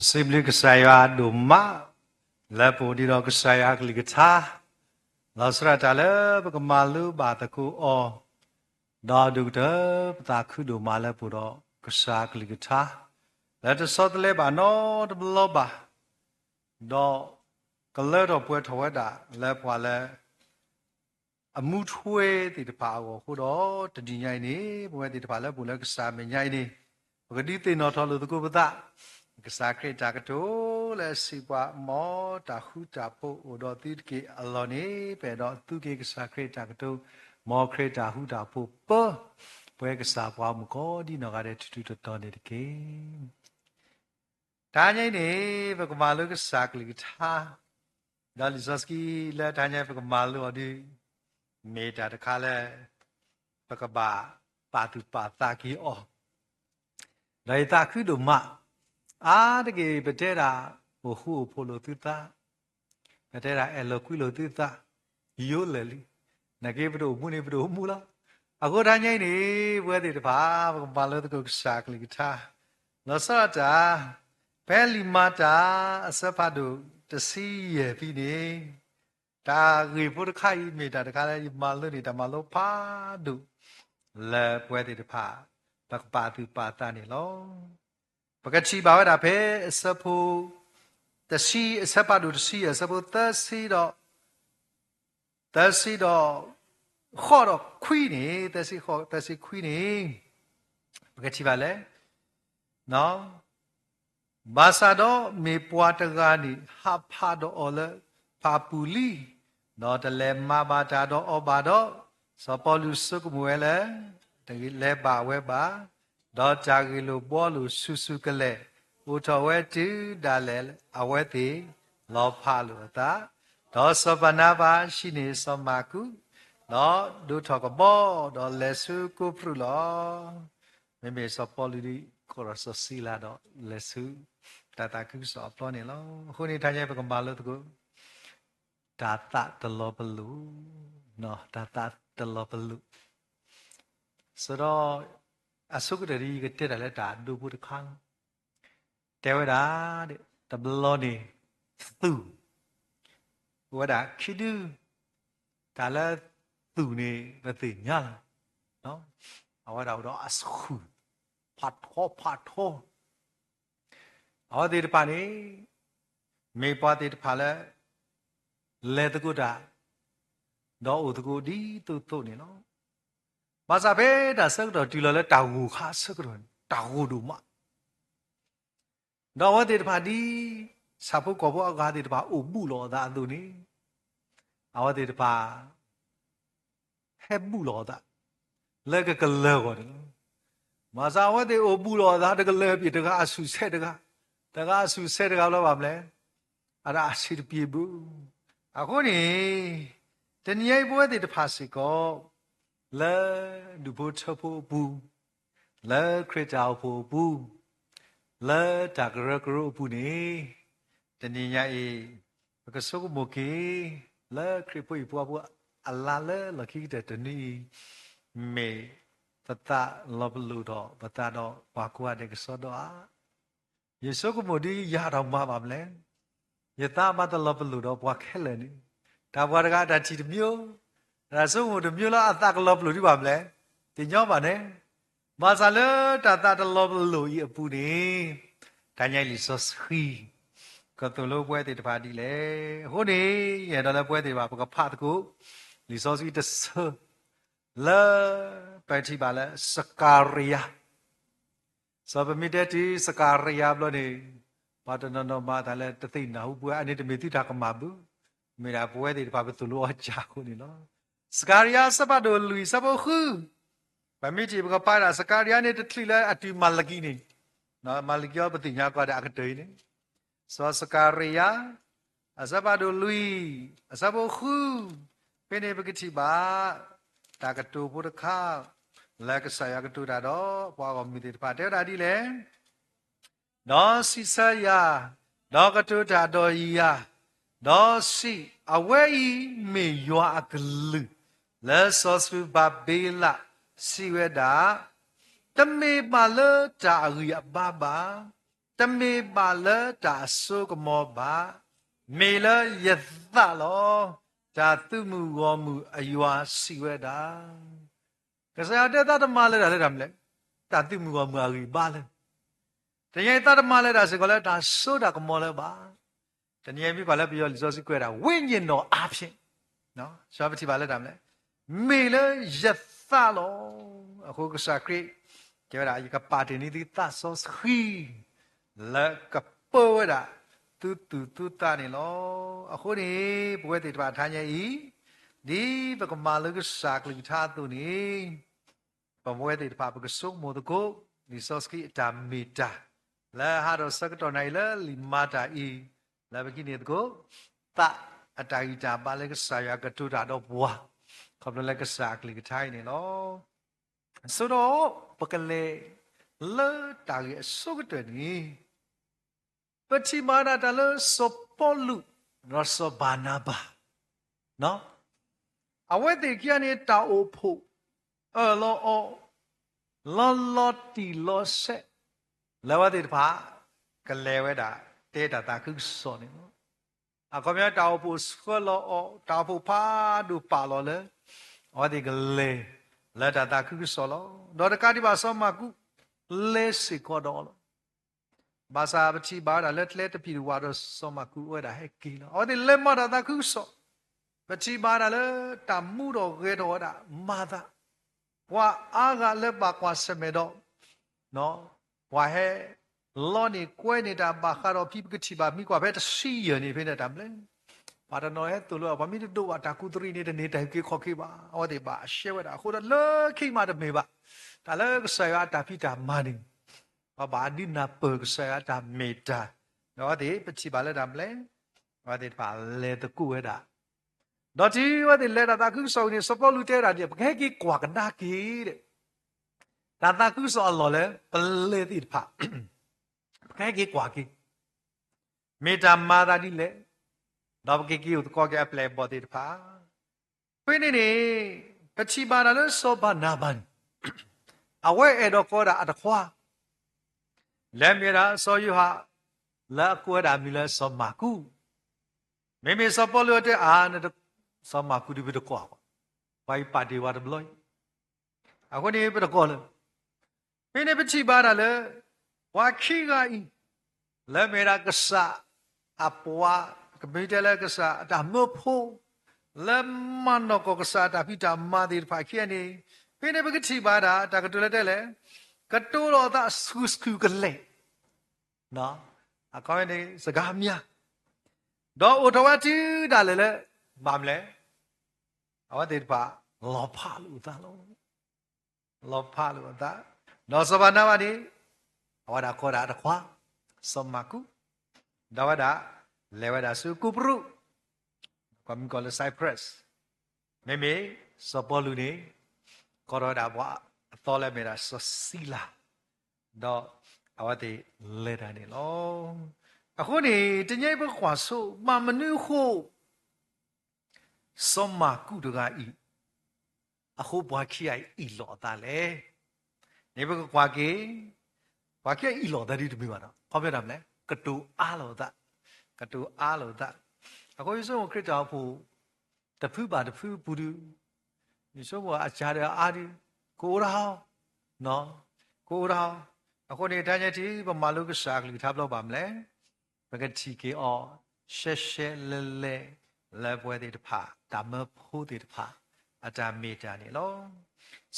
Simply saya duma lepo di ro saya klikata lasra tale bakamalu bataku o da dukta pataku duma lepo ro saya klikata let us sotle ba no de bloba do kalero pwe thawada lepo le amu thwe ti de pa go hu do tadi nyai ni pwe ti de pa le bu le sa me nyai ni bagadi ti no tho lu tu ko bataကစားခရတာကတိုလဲစီပွားမောတာခုတာပို့ဟိုတော့တိကေအလောနေပဲတော့သူကေကစားခရတာကတိုမောခရတာဟုတာပို့ပပွဲကစားပွားမှုကိုဒီနော်ကတဲ့တူတူတော်နေတကေတာညိနေဘကမာလုကစားကလေးထားဒါလီဇစကီလဲတာညိဘကမာလုအဒီမေတာတခါလဲဘကဘာပါတူပါတာကီအောဒါရတာခုတို့မတကယ်ပတဲတာဟိုခုဖိုလိုတူတာပတဲတာအလောကွီလိုတူတာယိုလေလီနကေဘဒိုမူနေဘဒိုမူလာအခုတန်းငိမ့်နေဘွဲတဲ့တပါဘာလို့တကုရှာကလီတာလောစတာဘဲလီမာတာအစဖတ်တို့တစီရဲ့ပြီးနေတာရေပုတ်ခိုင်မိတာတခါလဲမာလို့နေတာမလို့ဖာတို့လဲဘွဲတဲ့တပါဘကပါတူပါတာနေလောပကချီဘာဝတာဖဲအစဖို့တစီအစပါတို့တစီအစဖို့တစီတော့ခေါ်တော့ခွီးနေတစီခွီးနေပကချီပါလဲနော်ဘာသာတော့မေပွားတကားနေဟာဖာတော့အော်လဲဖာပူလီနော်တလဲမဘာတာတော့အော်ဘာတော့စပေါ်လူစုကမွဲလဲတကယ်လဲပါဝဲပါတော့ကြာကီလိုပေါ်လူစုကလေးဥတော်ဝဲတူဒါလဲအဝဲတိလောဖလို့တာတော့စပနာပါရှိနေစမကုတော့ဒုထောကဘောတော့လက်စုကုဖရလောမေမေစပေါ်လူဒီကိုရစစီလာတော့လက်စုတတကုစောပေါ်နေလောခုနေထိုင်ရပကမာလို့တကူဒါတတလောဘလူနော်ဒါတတလောဘလူဆိုတော့အစုကတရီကတက်တယ်လဲဒါဒုဘုဒခန်းတဲဝဒါတဲ့တဘလောနေသူဝဒါခိဒူဒါလဲသူနေမသိညာနော်အဝဒါတော့အစုဖတ်ထောအဝဒီတပါနေမေပွားတဲ့တဖာလဲလဲတကုတာတော့ဥတကုဒီသူနေနော်ဘာသာပဲဒါဆက်တော့ဒီလိုလဲတောင်ကိုခါဆက်တော့တောင်ကိုတို့မတော့ဝတိတဖာဒီစာဖို့ကောဘောအကားတိတဖာအိုမှုလောသာသူနေအဝတိတဖာဟဲမှုလောသာလက်ကကလဲကောတယ်မသာဝတိအိုမှုလောသာတကလဲပြတကအဆူဆက်တကအဆူဆက်တကလောပါမလဲအဲ့ဒါအစီပြေဘူးအခုနေတနည်းပွဲတိတဖာစီကောလဲဒုဘချဖို့ဘူးလဲခရတောက်ဖို့ဘူးလဲတကရကရဘူးနေတနည်းအေဘကဆုကမကေလဲခရပွေပွားပွားအလာလဲလခိတဲ့တနည်းမေပတာလဘလူတော့ပတာတော့ဘာကွာတဲ့ကစောတော့ယေဆုကမဒီရတော့မှာပါမလဲယတာမတလဘလူတော့ဘွားခဲလဲနေဒါဘွားတကဒါချီတမျိုးဒါဆိုမို့တမျိုးလားအတကလောဘလို့ဒီပါမလဲတင်ညောပါနဲ့မာဇာလတာတာတလောဘလို့ဤအပူနေတန်ညိုင်လီဆော့ခီကတလို့ပွဲတဲ့တပါတီလေဟိုနေရတော့လည်းပွဲတဲ့ပါဘကဖတ်ကိုလီဆော့စီတဆလာပဲတီပါလဲစကာရီယာစပမီတဲ့တီစကာရီယာဘလို့နေပါတနနောမာဒါလည်းတသိနာဟုပွဲအနေတမီတိတာကမဘူးမေရာပွဲတဲ့တပါဘသူလို့အချာခုနေနော်စကာရီယာစပတ်တော်လူစပုခုဗမိတိဘကပါရာစကာရီယာနဲ့တထလီလဲအတီမလကီနေနော်မလကီယောပတိညာကွာတဲ့အကတေနေစောစကာရီယာအစပတ်တော်လူအစပုခုပင်နေပကတိပါတာကတူဘုဒခလက်ကဆာယကတူတာတော့ဘွားကမိတိတပါတဲ့တာဒီလေနော်စီဆာယာတော့ကတူတာတော်ကြီးယာနော်စီအဝဲဤမေယွာအကလူလဲဆောစဘဘေလာစီဝဲတာတမေပါလတာရီအဘဘာတ မေပါလေတာဆုကမောပါမေလယသလောဒါသူမှုရောမှုအယွာစီဝဲတာကစားတဲ့တမလဲတာလဲတာမလဲဒါသူမှုရောမှုအရီပါလဲတကယ်တမလဲတာစကလဲဒါဆိုတာကမောလဲပါတနည်းပြပါလဲပြောလီစောစီကွဲတာဝိညာဉ်တော်အားဖြင့်နော်ရှားပတိပါလဲတာမလဲမေလယသလောအခုကစားခရီကျဲတာဒီကပါတင်နေဒီသဆောစခီလကပေါ်တာတူတာနေလောအခုနေဘွဲတေတပါထားညဤဒီပကမာလကစားကလိထားသူနေပဘွဲတေတပါပကဆုမောတကိုဒီဆောစကီတာမီတာလာဟာတော့စကတော်နိုင်လာလီမာတာဤလာဘကိနေတကိုတအတာဂီတာပါလကစားရကတူတာတော့ဘွာခပ်လကစားကလိထားနေလောဆိုတော့ပကလေလေတာရဆုကတဲ့နီပတိမာနာတလစပေါ်လူရစဘာနာဘာနော်အဝဲတေကျန်နေတာအိုဖို့လောလောတီလောဆက်လောဝတေတဖာကလဲဝဲတာတဲတာတာခုစောနေနော်အခုမြတ်တောက်ဖို့စခလောတောက်ဖို့ဖာဒူပါလောလေဝဒီကလဲလက်တာတာခုစောလောဒေါ်တကာဒီပါစောမကုလဲစီကောတော်လောဘာသာပတိဘာလက်တပြီဝါတော့စောမကူဝဲတာဟဲ့ကီလောဒီလက်မတာတာခုစောပတိဘာလေတမှုတော်ရဲတော်တာမာတာဝါအားကလက်ပါကွာစမေတော့နော်ဝါဟဲလောနီကွဲနေတာဘာခါတော့ပြပကတိဘာမိကွာဘဲတစီရနေဖိနေတာမလဲဘာတနော်ရဲ့သူလို့ဘာမိတို့ဝါတာကူတရီနေတဲ့နေတိုင်ကေခေါ်ခေပါဟောဒီပါရှဲဝဲတာခုတော့လခိမာတမေပါဒါလည်းဆရာတာဖိတာမာနေဘာဒီနာပကဆရာတာမေတာနော်ဒီပချိပါလဲတာမလဲဟောဒီပါလေတကူဝဲတာတော့ဒီဝဒီလေတာကူဆောင်းနေစပေါ်လူတဲတာဒီဘခဲကြီးကွာကနာကြီးတဲ့တာကူဆောင်းလော်လဲပလေတိဖာဘခဲကြီးကွာကြီးမေတာမာတာဒီလေတော့ဘခဲကြီးကိုကောကဲပလေဘောတိဖာဖိနေနေပချိပါလာလဲစောဘာနာဘန်အဝဲအဲ့တော့ကောတာအတခွာလဲမြေတာစောယူဟာလာကွဲတာမီလဲစောမာကူမေမေစောပေါ်လို့တဲ့အာနဲ့စောမာကူဒီဘဒကွာဘိုင်ပါတီဝါဒဘလို့အခုနေဘဒကောလဲမင်းနေပချိပါတာလဲဝါခိကဤလဲမြေတာကဆာအပွားကမိတယ်လဲကဆာအတမဖို့လဲမနောကကဆာတာပိတာမာဒီဖာခိနေမင်းနေပကချိပါတာတကတူလဲတဲ့လဲကတိုးတော်သာစကူကလေးနော်အကောင်းနေစကားများတော့ဥထဝတိဒါလည်းလေဘာမလဲအဝတိပါလောဖလူသားလုံးလောဖလူသားတော့စဘာနာဝဒီအဝဒါခေါ်တာတခွာစမကုဒါဝဒါလေဝဒါစုကုပရုကမ္ကောလဆိုင်ပရက်စ်မေမေစပေါ်လူနေခေါ်တာဘွာအတော်လည်းမေတာစစီလာတော့အဝတိလေတာနေလောအခုနေတညိဘခွာဆိုမနုခုစမကုတကဤအခုဘွားခိအိဤလောတာလေနေဘခွာကေဘွားခိဤလောတာဒီတမိပါတော့ခေါ်ပြတာမလဲကတူအားလောတာကတူအားလောတာအခုယေရှုခရစ်တော်ဖို့တဖူပါတဖူဘူးဒူယေရှုဘောအချာရအားဒီကိုရာနော်ကိုရာအခုနေတိုင်းချင်းပမာလုကစားကလေးထားလို့ပါမလဲဘဂတိကေအောရှက်ရှက်လဲလဲလဲပွဲတဲ့တဖာဒါမဖို့တဲ့တဖာအတာမေတာနေလော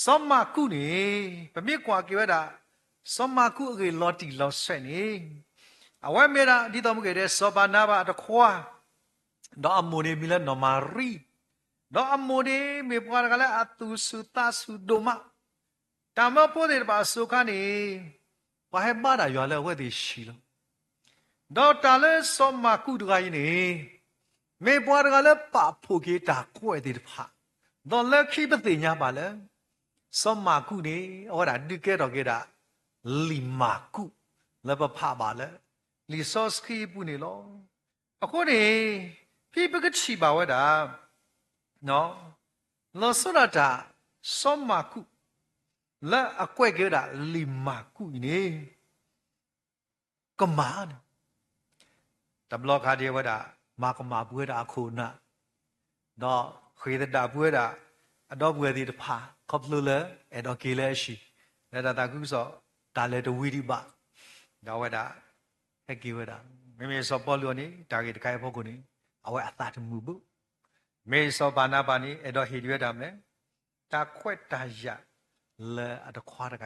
စောမကုနေဗမြစ်ကွာကြွတာစောမကုအကေလော်တီလော်ဆက်နေအဝဲမေတာဒီတော်မူခဲ့တဲ့စောဘာနာဘာတခွာတော့အမိုနေမီလနော်မာရီတော့အမိုနေမေပွားကလည်းအတူစုတာစုဒိုမဒါမဖို့တဲ့တဖာဆုခနေဘာဟဲ့ပါတာရွာလဲဝဲသေးရှိလို့ဒေါက်တာလဲစောမကုတကကြီးနေမေပွားတကလည်းပဖို့ကေတာကွဲ့သေးတဖာတော့လက်ခိပတိညာပါလဲစောမကုနေဟောတာဒီကဲတော့ကေတာလီမာကုလည်းပဖပါလဲလီဆော့စကီပူနေလောအခုနေဖိပကချီပါဝဲတာနော်လောစရတာစောမကုလက်အကွဲ့ကေတာလီမာကုနေ command the block had you Makama Buddha Kuna no created Buddha adopt with the pa copula and okilashi let a guso tale the witty ba Dawada Hekiwada Mimi Sopoloni target Kai Pogoni our Athat Mubu May Sobanabani edo Hidwedamne ta quite taja le at the quarter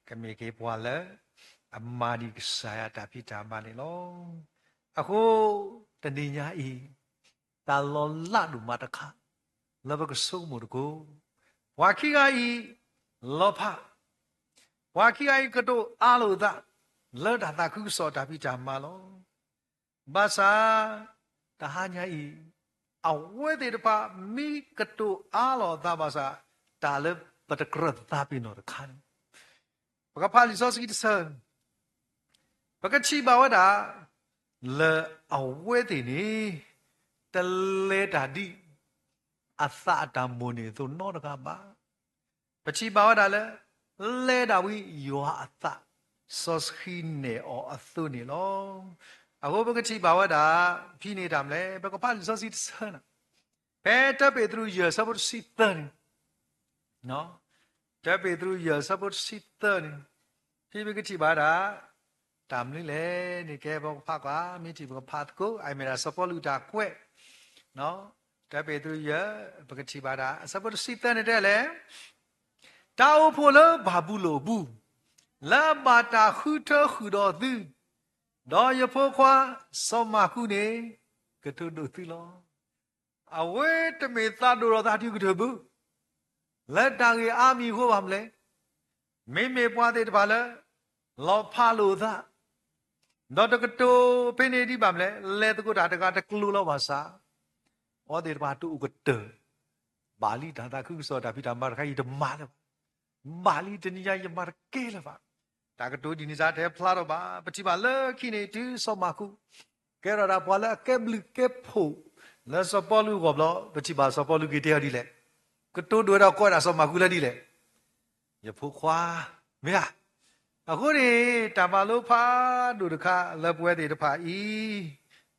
can make a poile a muddy saya tapita manilo a ho the ninya e ta lon ladu mataka love so murgo wakiga e lopa wakiga kato alo that learn that cook saw tapita malo basa tahanya e a wedded pa me kato alo dabasa talib but a crud tapino the can Pagapali soski the sun Pagachi bawada le a wedding the later di a thata money to not a gaba Pachi bawada le we you are a thought sos hine or a thuni long a hobogachi bawada pini damle Pagapali soski the sun Peter Pedro years about sit turning no Tapi through years about sit turning. People get bada. Tamli le ni ke bok pakwa mi ti bok patko. I mean a support da kwe. No. Tapi through year bok bada. Support sit turning le. Tao polo babulo bu. La bata huto hudo du. Do ye pokwa soma kune ketu do tu lo. Awe te me ta do ro ta ti ketu bu. Let down the army who am lay. Mimi wanted valor, law palo that. Not a good penny bamle, let the good at the clue wasa. Or the batu good. Bali Tataku saw Tapita Marca the mother. Bali the Nia Markelava. Takatu dinizate Plaroba, but Tivala, Kine, Somaku. Kerala Pala, Keblu Kepo. Less of Polu Goblo, but Tibas of Polu Gitarile. Ketu dua kau rasa makula di le. Ya pukwa, mia. Aku ni tamalu pa dudukah lepuat di depan i,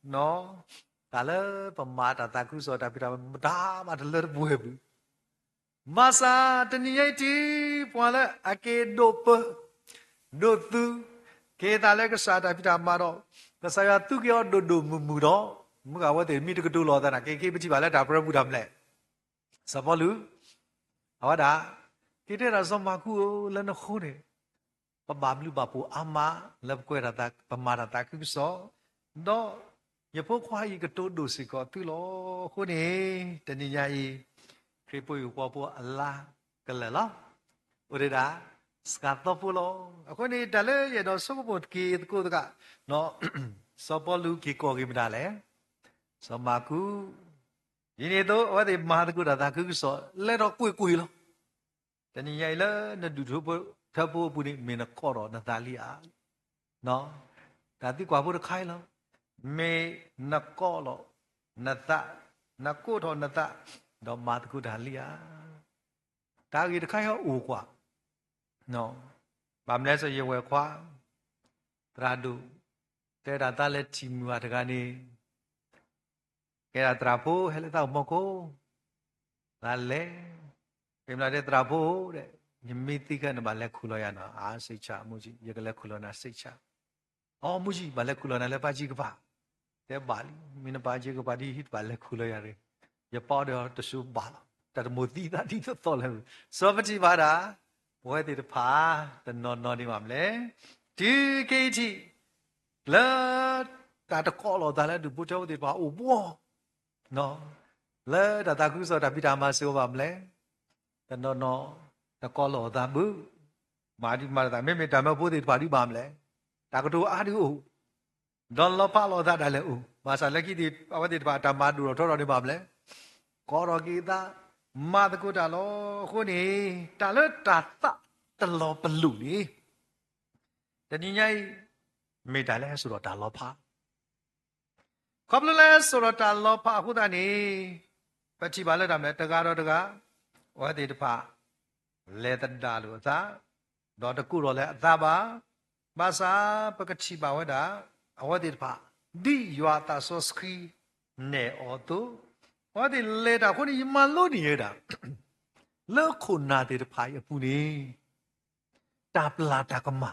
no. Kalau pemata takku so tapi dah ada lerbuh. Masa teniya ti puala ake dope, dotu. Kita lagi kesada tapi dah maro. Kesaya tu kau dodo mumudo. Muka awak tu mi tu ketu lo tanah. Kiki beci balik dah pernah budam le. Sapalu, awada, kita rasa maku lena khone. Pabablu bapu ama lep kue rata pemara tak kuso, do ya pokok ini ketu dosi kau tu lo khone, teninya i kripo yu bapu Allah kelela, udah sekarang pulo, aku ni dalam ya do semua kita kau tu kan, no sapalu kita gimana le, samaku ini tu, awak mahal tu dah tak kisah. Lerok kui lo. Dan ini ialah duduk tabu punya mina koro Natalia, no. Tadi kau apa kai lo? Me nakolo nata nakoto nata. Do mat ku Natalia. Tadi kai ho ukwa, no. Bamle so ye kwa. Teradu. Terada le cimu ada kani. Kaya trapo, hele tau moko, lalle, kemana dia trapo, nyemiti kan balik kuloyan, secha muji, ya kalau kulona secha, oh muji balik kulona le paji kepa, dia balik, mina paji kepa di hit balik kuloyan, ya pada tu su bal, termudi tadi tu tolong, so paji pada, boleh tidak pa, dan non di mamle, di keji, le, kata kalau dah le tu bocor di pa, oh no, le dah takut so tapi dah masuk bamle, dan no, dah kalau dah bu, mari dah memang dah mau putih padi bamle, takut tu aduh, dan lepas lo dah le masa lagi di awak di dah madu atau orang di bamle, kalau kita madu ku dah lo, ku ni, dah le tak terlalu perlu ni, dan ini medalnya sudah dah lepas. Kalau surat Allah pak aku tadi, peci balik dalam tegaro tega, wah di depan, letak dalu ta, dah tegur oleh taba, ဘာသာပကတိပါဝဒါအဝတိတပါဒီယွာတာဆောစခီနေအော်တိုဝဒီလေတာခုဒီမလို့နေရတာလောခုနာတေတဖာရပူနေတာပလာတာကမ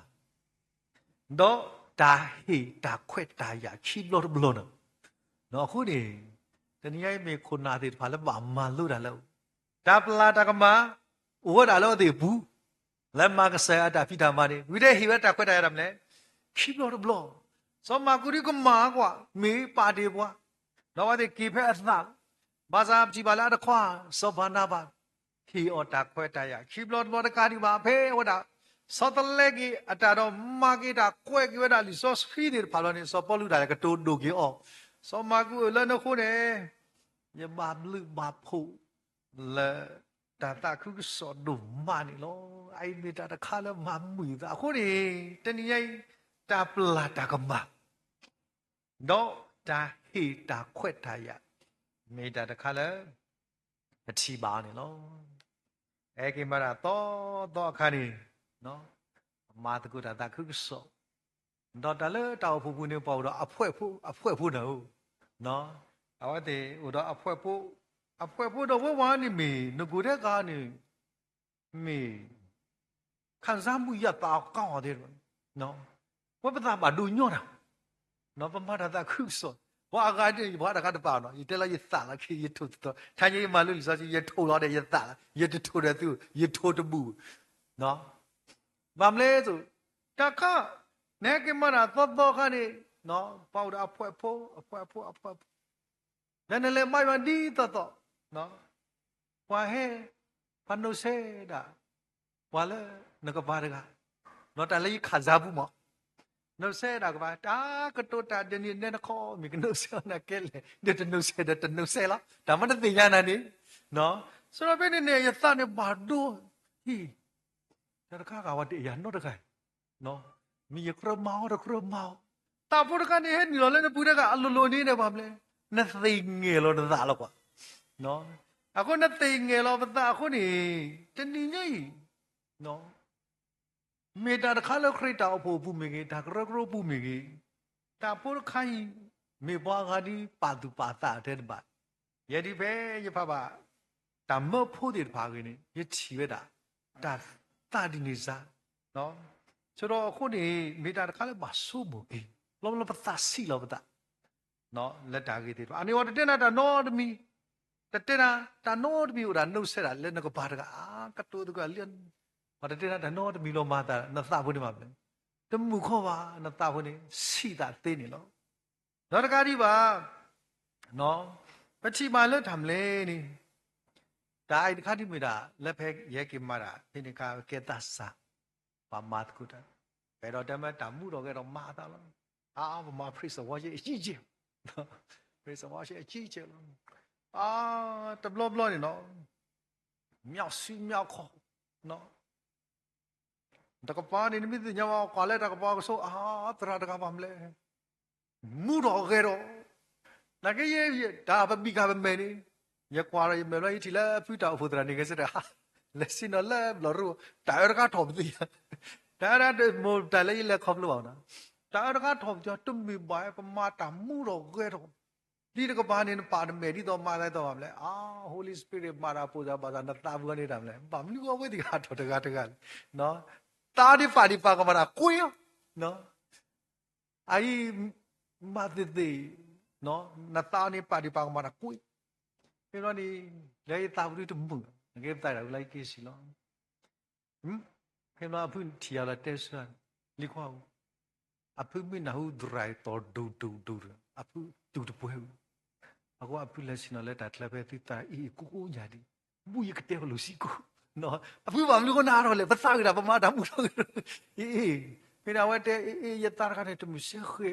တော့တာဟေတာခွက်တာရချီလို့ဘလို့နော်ခုဒီတနည်းအားဖြင့်ခုနာတေတဖာလည်းပါမလို့တာလို့တာပလာတာကမဝဒါလို့ဒီဘူးလက်မကဆာတာဖိတာမနေဝိတဲ့ဟိဝတာခွက်တာရမလဲချီလို့ဘလို့စောမကူရီကမာကွာမေးပါတေဘွားတော့ဒီကိဖက်အသဘာသာကြည်ပါလားတခွာစောဘာနာပါခီအော်တာခွဲတာရခီဘလော့ဘော်တကာဒီပါဖေးဝဒါစောတလက်ကြီးအတာတော့မာဂီတာကွဲကွဲတာလီစောစခီဒီဖာလို့နေစောပေါ်လူတာကတိုးဒိုကြီးအော်စောမာကူလည်းနှခုနေယဘာလူဘာဖို့လေတာတာခုစောဒုမာနီလောအိုင်မီတာတခါလည်းမမူတာအခုနေတနည်းတာပလာတာကမတော့တာဟီတာခွဲတာရမေတာတခါလဲအချီပါနေလောအဲကိမရာတော့ခါနေနော်မာတကူတာတခုဆောတော့တလဲတောက်ဖူဖူနေပေါ့တော့အဖွဲဖူနော်အဝတဲ့ဟိုတော့အဖွဲဖူတော့ဝါနေမီငကူတဲ့ကနေမီခံစားမှုရတာကောင်းတယ်နော်ဝပတာပါဒူညောတာနော်ပမာတာတခုဆောဘာကတည်းဘာတကတပါနော်ဒီတက်လိုက်ရသလာခေရထုတ်တော့ထိုင်ကြီးမှလို့ဆိုချင်ရထုတ်တော့တယ်ရသလာရထုတ်တယ်သူရထုတ်တမှုနော်ဘာမလဲဆိုတခါနေကမရာတော့ခါနေနော်ပေါတာအဖွဲဖိုးနည်းနည်းလေးမိုက်ပါဒီတော့နော်ဝါဟဲဖန်နိုဆေတာဝါလဲငကပါတကနော်တလေးခါစားဘူးမောno sé da ba ta ka to ta de ni ne kho mi ka no sé na ke le de no sé la da ma de nya na ni no so ra be ne ya ta ne ba do hi da ka ga wa de ya no da kai no mi ya kro mau ta pu da ka ne he ni lo le ne pu da ka a lo ni ne ba ble na thi nge lo da lo kwa no a ko na thi nge lo ba ta ko ni te ni nyai noမေတာတခါလောက်ခရစ်တာအဖို့ဘူးမေကြီးဒါကရကရဘူးမေကြီးတာပိုးခိုင်းမေဘွားကဒီပါတူပါတာတဲ့ပါယဒီပဲယဖပါတာမဖို့တဲ့ပါကင်းယချီဝဲတာတာဒီနေစားနော်ဆိုတော့အခုနေမေတာတခါလောက်မဆိုးဘူးအေးလောလောပတာစီလောပတာနော်လက်တာကြီးတဲ့ပါအနေဝတတဲ့နာတာနော်တမီတဲ့နာတာနော်တမီဟိုတာနှုတ်ဆက်တာလက်နကပါတကကတိုးတကလျန်ဘာတဲ့နာတနောတမီလောမာတာနသဘူးနေမှာပဲတမှုခေါ်ပါနသဘူးနေစီတာသေးနေလောနောက်တကားဒီပါနော်ပချိမာလွတ်ထမ်လဲနေဒါအိုက်တခါဒီမိတာလက်ဖက်ရဲကိမာတာဒီနခါကေတဆာပါမတ်ကုတာဘယ်တော့တမတမှုတော့ကေတော့မာတာလောဘာမဖရစ်ဝါရှိအကြီးကြီးဖရစ်ဝါရှိအကြီးကြီးလောတဘလနေနော်မြောက်စီမြောက်ခေါ်နော်တကပါနေမိတညောကွာလဲတကပါကဆိုတရာတကပါမလဲမူတော့ကေတော့နာကေရဒါပပိကပမဲနေရကွာရမဲလို့ဒီလာဖူတာဖို့တရာနေကစတဲ့လက်စင်တော့လဲဘလရူတာရကထော်ပြီတာရတဲ့မို့တလေးလက်ခေါပလို့အောင်နော်တာရကထော်ကြတုံမီဘာပမာတာမူတော့ကေတော့ဒီတကပါနေပါဒမဲဒီတော့မာလိုက်တော့မလဲHoly Spirit မာတာပူဇာဘာသာနတာဘူးနေတာမလဲဘာမလို့ဝဲဒီကတော့တကနော်တာဒီပါဒီပါကမရာကိုရနော်အိုင်မတ်တေနော်နတာနေပါဒီပါကမရာကိုပြီးတော့ဒီလေတာဘူးတူမှုငယ်တိုင်လိုက်ကိစီလောခင်ဗျာအဖုတီရလာတက်ဆန်လီခွာအဖုမနဟုဒရိုင်တော်ဒူအဖုတူတပွဲအခုအဖုလက်စနလက်တာတလပဲတိတာကိုညာဒီဘူးရကတဲ့လို့စီကိုနော်အဖူဘာမလို့ကနာတော့လေပသကတာပမာတာမှုတော့ဖေနာဝတ်တဲ့ရတာခနဲ့တမှုရှခေ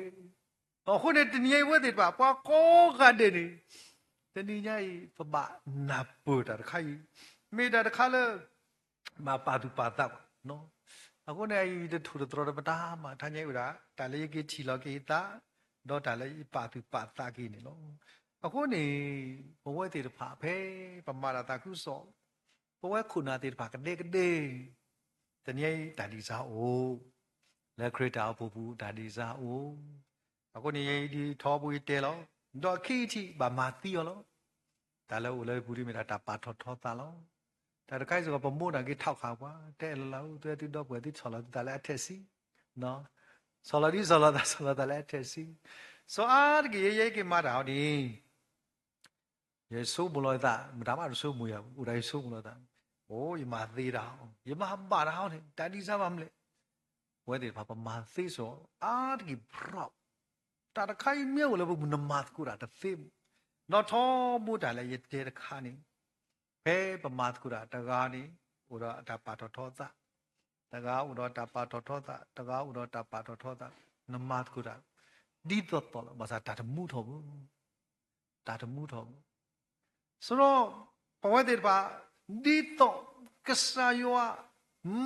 အခုနဲ့တနည်းဝတ်တဲ့ပါပွားကောကတဲ့နေတနည်းညာပပနာပူတာခိုင်မေတာတခါလဲမပါသူပါတာနော်အခုနဲ့ဒီထူတော်ပတာမှာထိုင်နေဥတာဒါလေးကြီးချီလောကေတာတော့ဒါလေးပါသူပါတာကြီးနေနော်အခုနေဘဝတဲ့ဖာဖဲပမာတာခုစောဘဝခုနာတဲ့ဖာကတဲ့တနည်းတာဒီစားအို လက်ခရတာပူပူဒါဒီစာအိုအခုနေဒီထောပွေးတဲလောတော့ခိချိဘာမာတီရောလောဒါလည်းဦးလည်းဘူးဒီမီတာတာပါထောထောတာလောဒါတခိုက်ဆိုပမို့တာကြီးထောက်ခါကွာတဲ့လောသူတူတော့ပွဲတိချော်လာဒါလည်းအထက်စီနော်ဆော်လာဒီဆော်လာဒါလည်းအထက်စီဆိုအားကြီးရေးကိမာတာဟောဒီယေဆုဘလောတာမဒါမှဆုမူရဦးတိုင်းဆုမလို့တာโอ้ยมาသေးတာယမပါတာဟောတန်ဒီစားပါမလဲဝဲတယ်ဘာပမာသေးဆိုအားကြီးဘရော့တာတခိုင်မြောက်လည်းဘူးနမတ်ကူတာတသိနော်ထောမှုတာလည်းရတဲ့ခါနေဘဲပမာကူတာတကားနေဥတော့တာပါတော်ထောတာတကားဥတော့တာပါတော်ထောတာတကားဥတော့တာပါတော်ထောတာနမတ်ကူတာဒီတော့တော်ဘာသာတာတမှုထောဘူးတာတမှုထောဘူးဆိုတော့ဘဝတဲ့ပါဒီတော့ကစားယော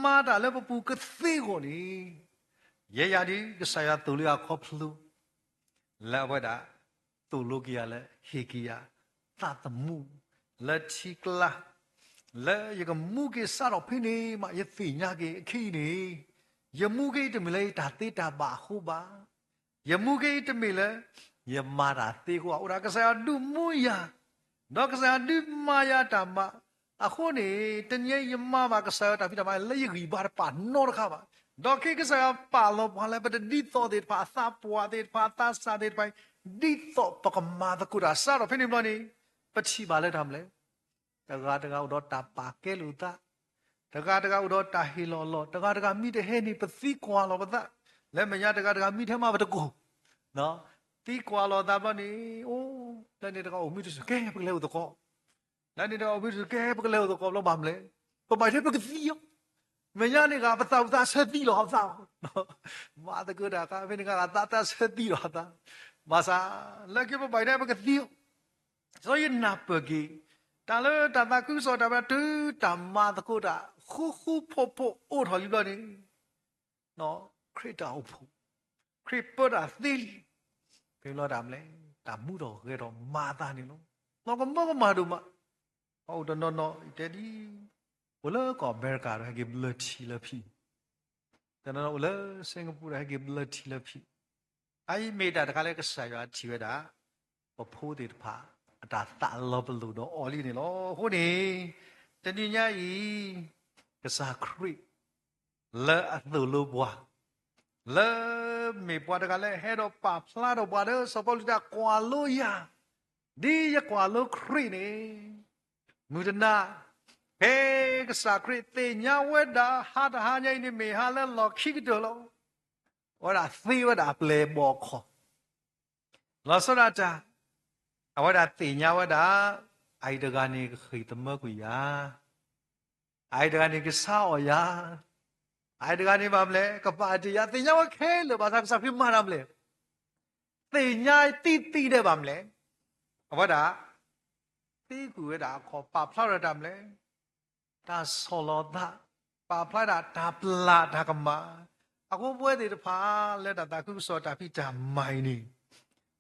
မာတာလည်းပူကသိကိုနေရေရဒီကစားရတူလျာခေါဖလူလာဝဒတူလိုကီယာလည်းဟေကီယာသာတမှုလက်ချီကလာလဲရကမှုကေစားတော့ဖိနေမရသိညာကေအခီနေယမှုကေတမလဲဒါတေတာပါဟုပါယမှုကေတမလဲယမာတာတေကိုဥရာကစားဒုမှုယာတော့ကစားဒုမာယာတမအခုနေတညယမဘာကစားတာဖိတမလဲရဂီဘာပါနောရခပါတော့ခေကစားပါလို့ဘာလဲပဒဒီတော့တဲ့ပါသာပွားတဲ့ပါသာစားတဲ့ပိုင်ဒီတော့ပကမာတကူရာစားတော့ဖိနေမလို့နေပချိပါလဲทำလဲတကားဥတော့တာပါကဲလူတာတကားဥတော့တာဟီလောလောတကားမိတဲ့ဟဲနေပသိကွာလောပဒလဲမရတကားမိထဲမှာပတကူနော်တီကွာလောတာပနေအိုးလဲနေတကားမိတစကဲပကလဲဥတော့လဲနေတော့မိတစကဲပကလဲဥတော့လောပါမလဲပမိုင်ထဲပကသိယောမရနေကပသောတာဆက်တီလောဟောက်နော်မာတကူတာကဖိနေကတာဆက်တီလောတာမာစာလဲကေပမိုင်ထဲပကသိယောဆိုရင်နာပကီတာလတာတာကုစောတာဘတူတမတကုတာခုဖို့အိုထော်လီလို့နေနော်ခရစ်တာဖို့ခရစ်ပတာသီဘယ်လိုတာမလဲတာမှုတော်ခဲတော့မာတာနေလို့တော့ကမောကမာတို့မဟုတ်တော့နော်တဲ့ဒီဘလကောအမေရိကရဟေဘလတီလဖီတနော်လဲစင်ကာပူရဟေဘလတီလဖီအိုင်မေတာတခါလဲကဆာရချီဝတာပဖိုးတဲ့ဖာအတာတာလောဘလူတော့အော်လီနေလောဟုတ်နေတတိညာဤကစားခရစ်လဲအသူလိုဘွားလဲမေဘွားတကလည်းဟဲတော့ပါဖလာတော့ဘွားတော့စပေါ်လီတာကွာလို့ရဒီရကွာလို့ခရစ်နေမူဒနာဟဲကစားခရစ်တေညာဝဲတာဟာတဟာညိနေမေဟာလဲလော်ခိကတော့လောဟောတာသေဝတာပလေဘောခေါ်လောစရတာအဝဒတိညာဝဒအိုင်ဒဂာနေခိတမကွာအိုင်ဒဂာနေကဆောယာအိုင်ဒဂာနေဘာမလဲကပါတီယာတိညာဝခဲလို့ဘာသာစဖိမာရမလဲတိညာတိတဲ့ဘာမလဲအဝဒတိကူရတာခေါ်ပါဖလာရတာမလဲဒါဆောလောဒပါဖလာတာဒါပလာဒါကမာအခုပွဲတွေတဖာလက်တာကုစောတာဖိတာမိုင်းနေ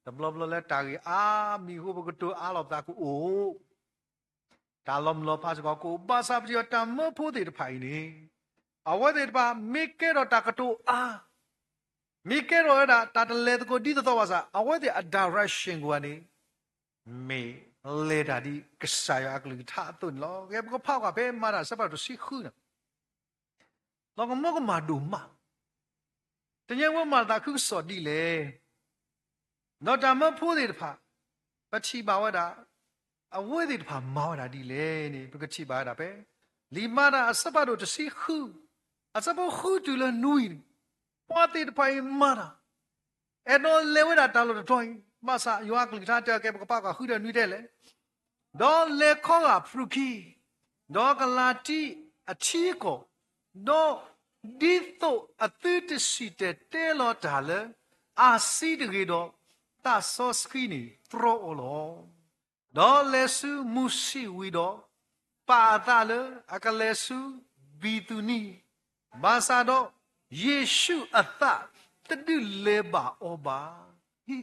တဘလဘလလက်တာကြီးအာမီဟုဘကတူအားလောတာကူအိုဒါလမလောပါစကောကိုဘာသာပတိတမဖို့တဲ့ဖိုင်နေအဝတဲ့ပါမိကေရတာကတူအာမိကေရတာတာတလေကိုဒီတော့ဝါစာအဝတဲ့ direction ကိုနေမေလေတာဒီကစားရကလူထားသွန်လောကဲဘကဖောက်ကဘဲမာတာစပတ်တော့စီခုနာလောကမောကမာဒူမာတညဝမာတာခုစော်ဒီလေနော်တမဖို့တဲ့ဖာပချိပါဝတာအဝဲတဲ့ဖာမောတာဒီလေနေပကချိပါတာပဲလီမာတာအစပတ်တော့တစီခုအစပတ်ခုတူလနွီပွားတဲ့ဖိုင်မာတာအဲ့တော့လေဝတာတောင်းလို့တော့မဆာယောကလီထားတဲ့ကဲပကပကခုတဲ့နွီတဲ့လေဒေါ်လေခေါကဖရုခီဒေါ်ကလာတီအချီကိုဒေါ်ဒီတော့အသစ်တစီတဲ့တဲလောတာလေအာစီတကေတော့တာဆောစခီနီပရိုလောဒေါ်လေဆူမူစီဝီတော့ပါတာလေအကလေဆူဘီတူနီဘာသာတော့ယေရှုအသတဒုလေဘာအောဘာဟီ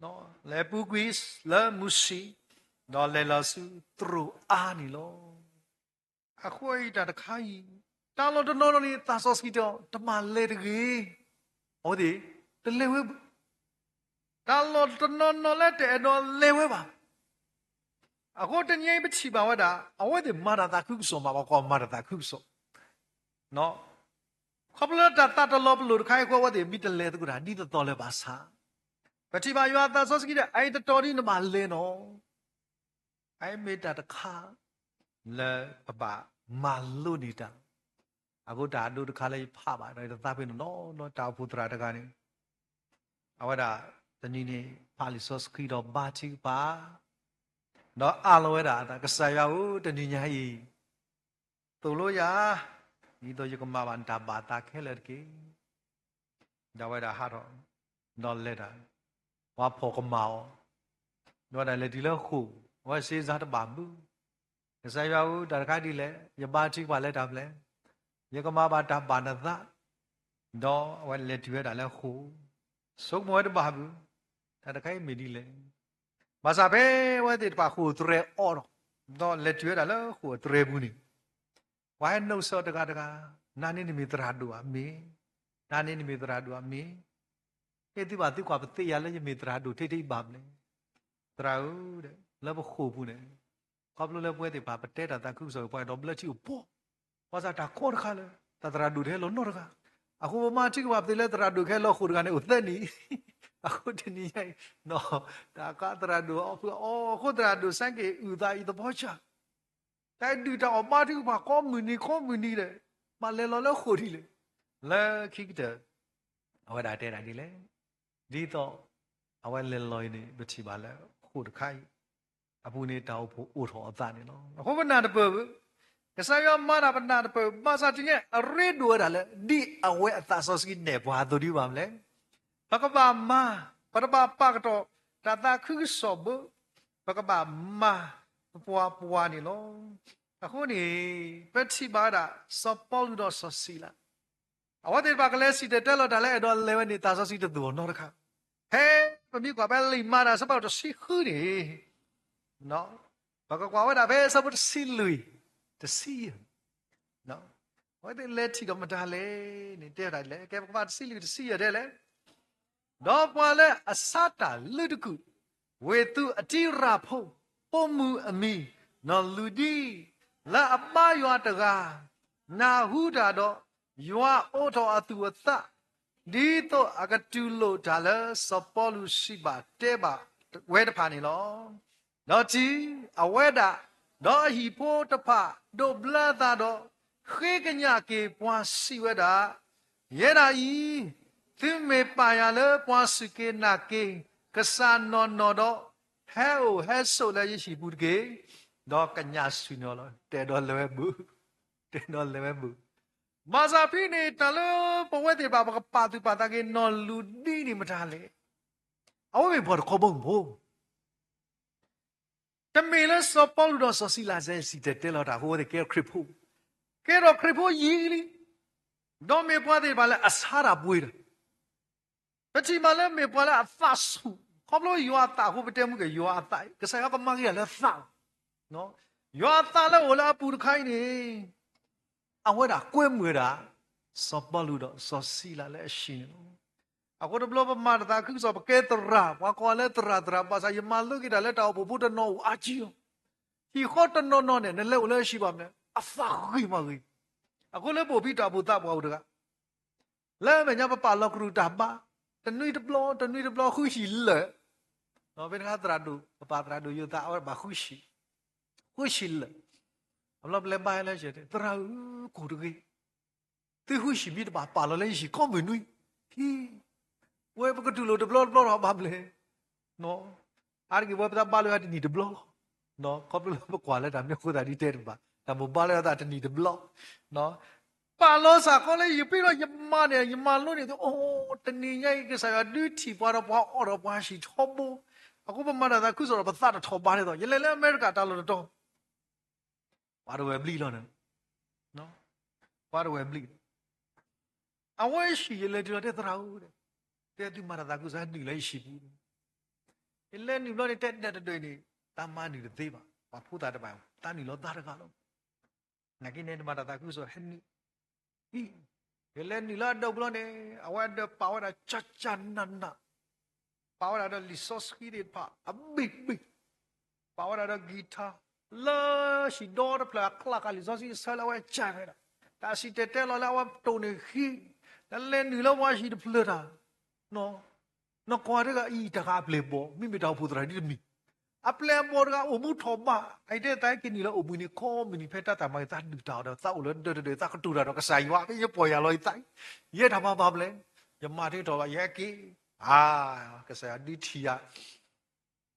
နော်လေပူကွီစ်လေမူစီဒေါ်လေလာဆူထရူအာနီလောအခွေတာတခိုင်းတ တာလောတနော်နော်နေတာဆော့စကီတော့တမလေတကြီးဟောဒီတလေဝဲတာလောတနော်နော်လက်တဲ့တော့လေဝဲပါအခုတညိပချီပါဝတာအဝဲဒီမာတာခုဆိုမှာကောမာတာခုဆိုနော်ခပလတာတာတလောပလို့ခိုင်ခွဝတဲ့မိတလေတကူတာဒီတော်လဲပါစာပတိပါယောတာဆော့စကီတဲ့အဲ့တော်ဒီနမလဲနော်အဲ့မေတာတခါလဲပပမာလို့နေတာအခုဒါတို့တခါလေးဖပါတယ်သပိနော်တာဖူတရာတကနေအဝဒါတနည်းနေပါလီဆော့စကီတော့ဘာချီပါနော်အလောဝဲတာကဆာရဦးတနည်းညာကြီးတူလို့ရဒီတော့ယကမဘာန်တာဘာတာခဲလက်ကေဒါဝဲတာဟာတော့နော်လက်တာဝါဖို့ကမောနော်ဒါလေဒီလောက်ခုဝါစေးစားတပါဘူးကဆာရဦးဒါတခါဒီလေယဘာချီပါလက်တာပလဲယကမဘာတာဘာနသတော့ဝဲလက်ဒီဝဲတာလဲခုစုံမွဲတပါဘူးဒါတခိုင်မီဒီလေဘာသာပဲဝဲတဲ့ပါခုတရဲအော်တော့လက်ဒီဝဲတာလဲခုတရဲဘူးနီဝိုင်းနှုတ်စောတကားနာနေနိမိတရာဒူအမေနာနေနိမိတရာဒူအမေအဲ့ဒီပါတိကွာပတိရလဲယမိတရာဒူထိထိပါမလဲတရာဦးတဲ့လဲဘခုဘူးနဲ့ကပ်လို့လဲပွဲတဲ့ပါပတဲတာတခုဆိုပွဲတော့ဘလက်ချီပေါ်ဘာသာတာခေါ်ခါလဲတရာဒူထဲလို့နော်တကားအခုမတိကွာပတိလဲတရာဒူခဲလို့ခုတကနေဥသက်နီအခုတနည်းနော်ဒါကတရာဒူအော်ခုတရာဒူစံကေဥဒါဤတဘောချแต่ดูแต่ออกมาที่ว่าข้อมือนี้เลยมาเลยเราแล้วโคตรเลยแล้วคิดเถอะเอาไว้ได้แต่ไหนดีเลยดีต่อเอาไว้เล่นลอยนี่บัชิบาแล้วโคตรใครอาบุญนี่ดาวผู้อุทธรตานี่เนาะเขาเป็นนาดเปิบกษัตริย์มาดาเป็นนาดเปิบมาซาจิเนี่ยเรียดูอะไรเลยดีเอาไว้อัตสสกินเนี่ยพอหาตัวดีบ้างเลยพระกบามาพระบาปากต่อตาคือสอบพระกบามาปัวนี่เนาะအခုနေပတိပါဒစပေါ်လူတော့ဆစီလာအဝတ်တေပါကလေးစီတဲ့လို့ဒါလည်းတော့လေဝနေတာဆစီတဲ့သူတော့တခါဟဲပမိကွာပဲလိမာတာစပေါ်တော့စီခူနေနော်ဘာကွာဝဒါပဲစပေါ်စီလူတစီနော်ဝတ်တေလက်တီတော့မတားလေနေတဲ့တိုင်းလေကဲကွာစီလူတစီရတယ်လေတော့ပွာလဲအစတာလူတကူဝေသူအတိရဖို့ပုံမှုအမီနော်လူဒီလာအမယွာတကားနာဟုတာတော့ယွာအိုတော်အသူအသဒီတော့အကတူလို့ဒါလဲစပေါ်လူရှိပါတဲပါဝဲတဖာနေလောတော့ကြည်အဝဲတာတော့ဟီဖိုးတဖာဒိုဘလာတာတော့ခေကညကေပွားစီဝဲတာရဲတာဤသင်မေပါရလဲပွားစကေနာကေကဆာနော်နော်တော့ဟဲအိုဟဲဆိုလဲရရှိဘူးတကေတော့ကညာဆွေနော်တဲတော့လဲဘူးမာဇာဖိနေတလို့ပဝဲတဲ့ဘာပါသူပါတာကေနော်လူဒီနေမထားလေအဝဲဘောခေါ်ဘုံဘို့တမေလဲစပေါ်လူတော့ဆစီလာဇဲစီတဲလို့တာဟိုတဲ့ကဲခရစ်ဖို့ရီလီတော့မေပွားတဲ့ဘာလဲအစားတာပွေးတယ်ပတိမလဲမေပွားလဲအသဆုခေါပလို့ယွာတာဟိုပတဲမှုကယွာအတိုက်ကစားကမကြီးလဲသနော်ယွာတာလဲဝလာပူခိုင်းနေအဝဲတာကွဲမွေတာစပေါ်လူတော့ဆစီလာလဲရှိနေလို့အခုတော့ဘလပမာတာခုစပကဲတရာဘာကောလဲတရာပါစာယမလူကဒါလဲတောက်ဘုဒ္ဓနောအာချီဒီခေါတနောနောနဲ့လဲလဲရှိပါမလဲအဖခိမကြီးအခုလဲပို့ပြီးတာဘုတာဘောတကလဲမညာပလောက်ရူတာပါတနွေတဘလခုရှိလဲတော့ဘယ်ကတရာဒူပတရာဒူယူတာဘာခုရှိလဲအမလဘလဲပါလဲရှိတယ်တရာကိုတကြီးတေခုရှိပြီးတပါလလဲရှိကောမနွိဟီဝဲပကတူလို့တဘလတော့ဘာမလဲနော်အားကြီးဝဲပတာပါလို့ရတဲ့ဒီတဘလနော်ကောပလို့ပကွာလဲဒါမျိုးခိုးတာဒီတဲ့ပါဒါမပါလဲတာတနီတဘလနော်ပါလို့စာကောလေရပြီးတော့ယမလို့နေတော့အိုးတနီညိုက်ကစားရဒူတီပွားတော့အော်တော့ပွားရှိထောဘူအခုပမာတာခုဆိုတော့ပသတ်ထောပါနေတော့ရလဲအမေရိကတာလို့တော့ဘာတော့ဝဲဘလီလို့နော်ဘာတော့ဝဲဘလီအဝဲရှိရလဲတဲ့တရာဦးတဲ့ဒီမာတာခုစားနေလဲရှိဘူးလဲနေလို့တဲ့တွေ့နေတာမနီသေးပါဘာဖူတာတပိုင်တာနီလို့တာရကလို့ငါကိနေမာတာခုဆိုဟဲ့ Ele nila doblone awada power chachanana. Power ada resource kiri pa big power ada guitar. La si door play clock resource sala wa chana. Ta si tete la wa tone hi. La le nila wa si de plera. No. No kware ga I ta ka play bo. Mi mi ta pudra di mi. A play bo ga omu thoma. Ai de tai ki nila omu ni ko mi ni pheta ta mai ta du ta da ta ulo de ta ka tu da ka sai wa ye po ya loi tai. Ye ta ba ba ple. Ya ma de to ba ye ki. Ka sai di thi ya.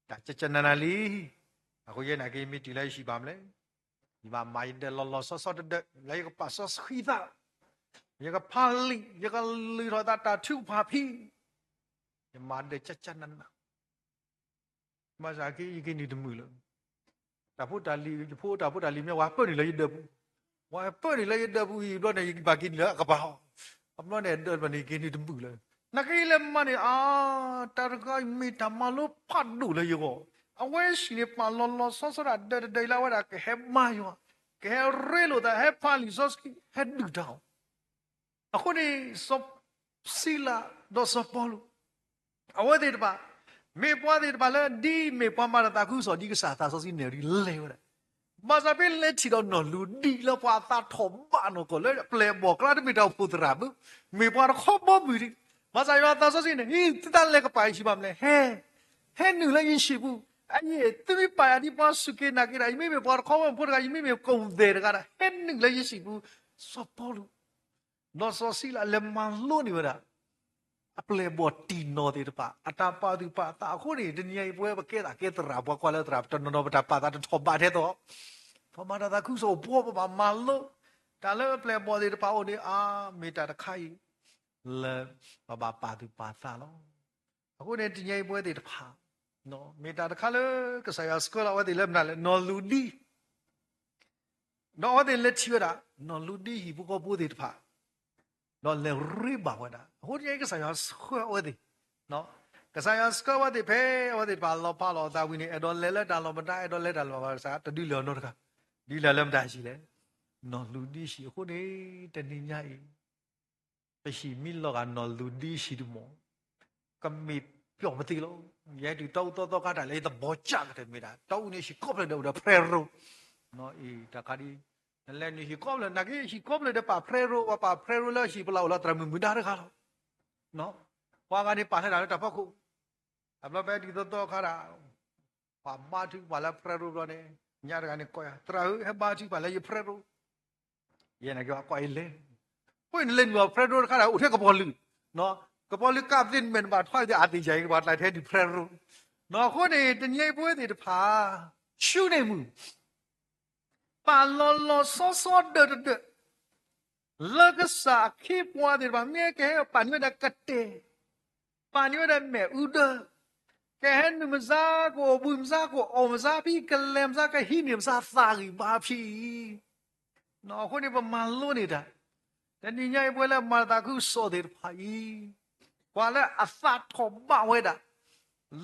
Ta chachanana li. အခုရဲ့နာကေမီတီလိုက်ရှိပါမလဲဒီမှာမိုင်းတယ်လောလောဆော့ဆော့တဲ့လေကပါဆော့ခီတာရကဖာလီရကလီရတာတာထူဖာဖီယမတဲ့ချက်ချက်နနာမဇာကီယကိနီတမှုလို့တာဖို့တာလီဖို့တာဖို့တာလီမြဝါပတ်နေလေတဲ့ဘူးဝါပတ်နေလေတဲ့ဘူးဒီတော့နေဘာကိနီလကပါအမလို့နေတဲ့ဘနီကိနီတမှုလေနကေလမနီအာတာရကိုမီတမလို့ဖတ်လို့လေရောအဝဲရှိနေပါလောလောဆောဆောရတဲ့လာဝရကဟဲမာယောကဲရဲလို့တဲ့ဟဲပါလီဇော့စကီဟဲဒူတောင်းအခုနေစောစီလာဒိုဆောပေါ်လူအဝဲတဲ့ပါမေပွားတဲ့ပါလေဒီမေပွားမရတာခုစောဒီကစားတာစောစီနေရီလဲဝရမဇာပိလက်ချီတော့နော်လူဒီလပွားတာထုံဘာနော်ကိုလေပလေဘောကလာမီတော့ပူတရာဘူးမေပွားတော့ခေါ်ဘောဘူးမဇာယောတာစောစီနေဟိတတလည်းကပိုင်ရှိပါမလဲဟဲနူလည်းရင်ရှိဘူး哎，对面白的把手给拿给他，因为把他考完不得，因为工资的个啦，很能来也是不说包了，那说是啦，连忙路你们啦，啊不来把地拿的吧，啊打把的把打火的，人家不会把给他给他拉把过来拉，真的那把他把他拖把的多，他妈的他哭说不把忙路，但了不来把的把我的啊没得他开，了把的把啥了，后来人家不会的怕。No, meta de kale ke saya sekolah awak dilem nale no ludi. No awak dilem tiada no ludi hibu ko budi pa. No le riba wada. Hodi ke saya sekolah awak di. No, ke saya sekolah awak di pe awak di pa lo pa lo ta wini edon lele dan lo benda edon lele dan lo ba sa tadi lo no ka. Di lem dah si le. No ludi si hodi tadi nyai. Pe si mil lo kan no ludi si du mo. Kami ပြောမသိလို့ရဲတူတောကတာလေသဘောကျတယ်မိတာတောင်းနေရှိကော့ပလက်တော့ဖရဲရိုနော်အေးတခါဒီလည်းနေရှိကော့ပလက်နဂေရှိကော့ပလက်တဲ့ပါဖရဲရိုပါဖရဲရိုလည်းရှိဘလောက်လားတရမမိတာတခါနော်ဟွာကနေပါထတာတပတ်ခုအဘလပဲဒီတော့ခါတာပါမာတူပါလာဖရဲရိုတော့နေညရကနေကောရတရဟဘာတူပါလေဖရဲရိုရဲနေကောကွာလေပွင့်လေနော်ဖရဲရိုခါတာဥထက်ကပေါ်လူနော်ကပေါ်လကပ်တင်မန်ဘာထွားတဲ့အတိကျကဘာလိုက်တဲ့ဒီဖရရနော်ခုနေတညိပွဲတွေတဖာရှုနေမှုပါလောလောဆောဆောဒဒလကစားခိပွားတယ်ဗမေကဲပန်ဝဒကတဲ့ပန်ဝဒမဲဥဒကဲနမဇာကိုဘူမဇာကိုအောမဇာပြီးကလမ်ဇာကဟိနိမဇာသာဂီဘာဖီနော်ခုနေပမာလို့နေတာတညိပွဲလဲမာတာခုစောတယ်ဖာဤว่าแล้วอาซาทบบ้าเวดา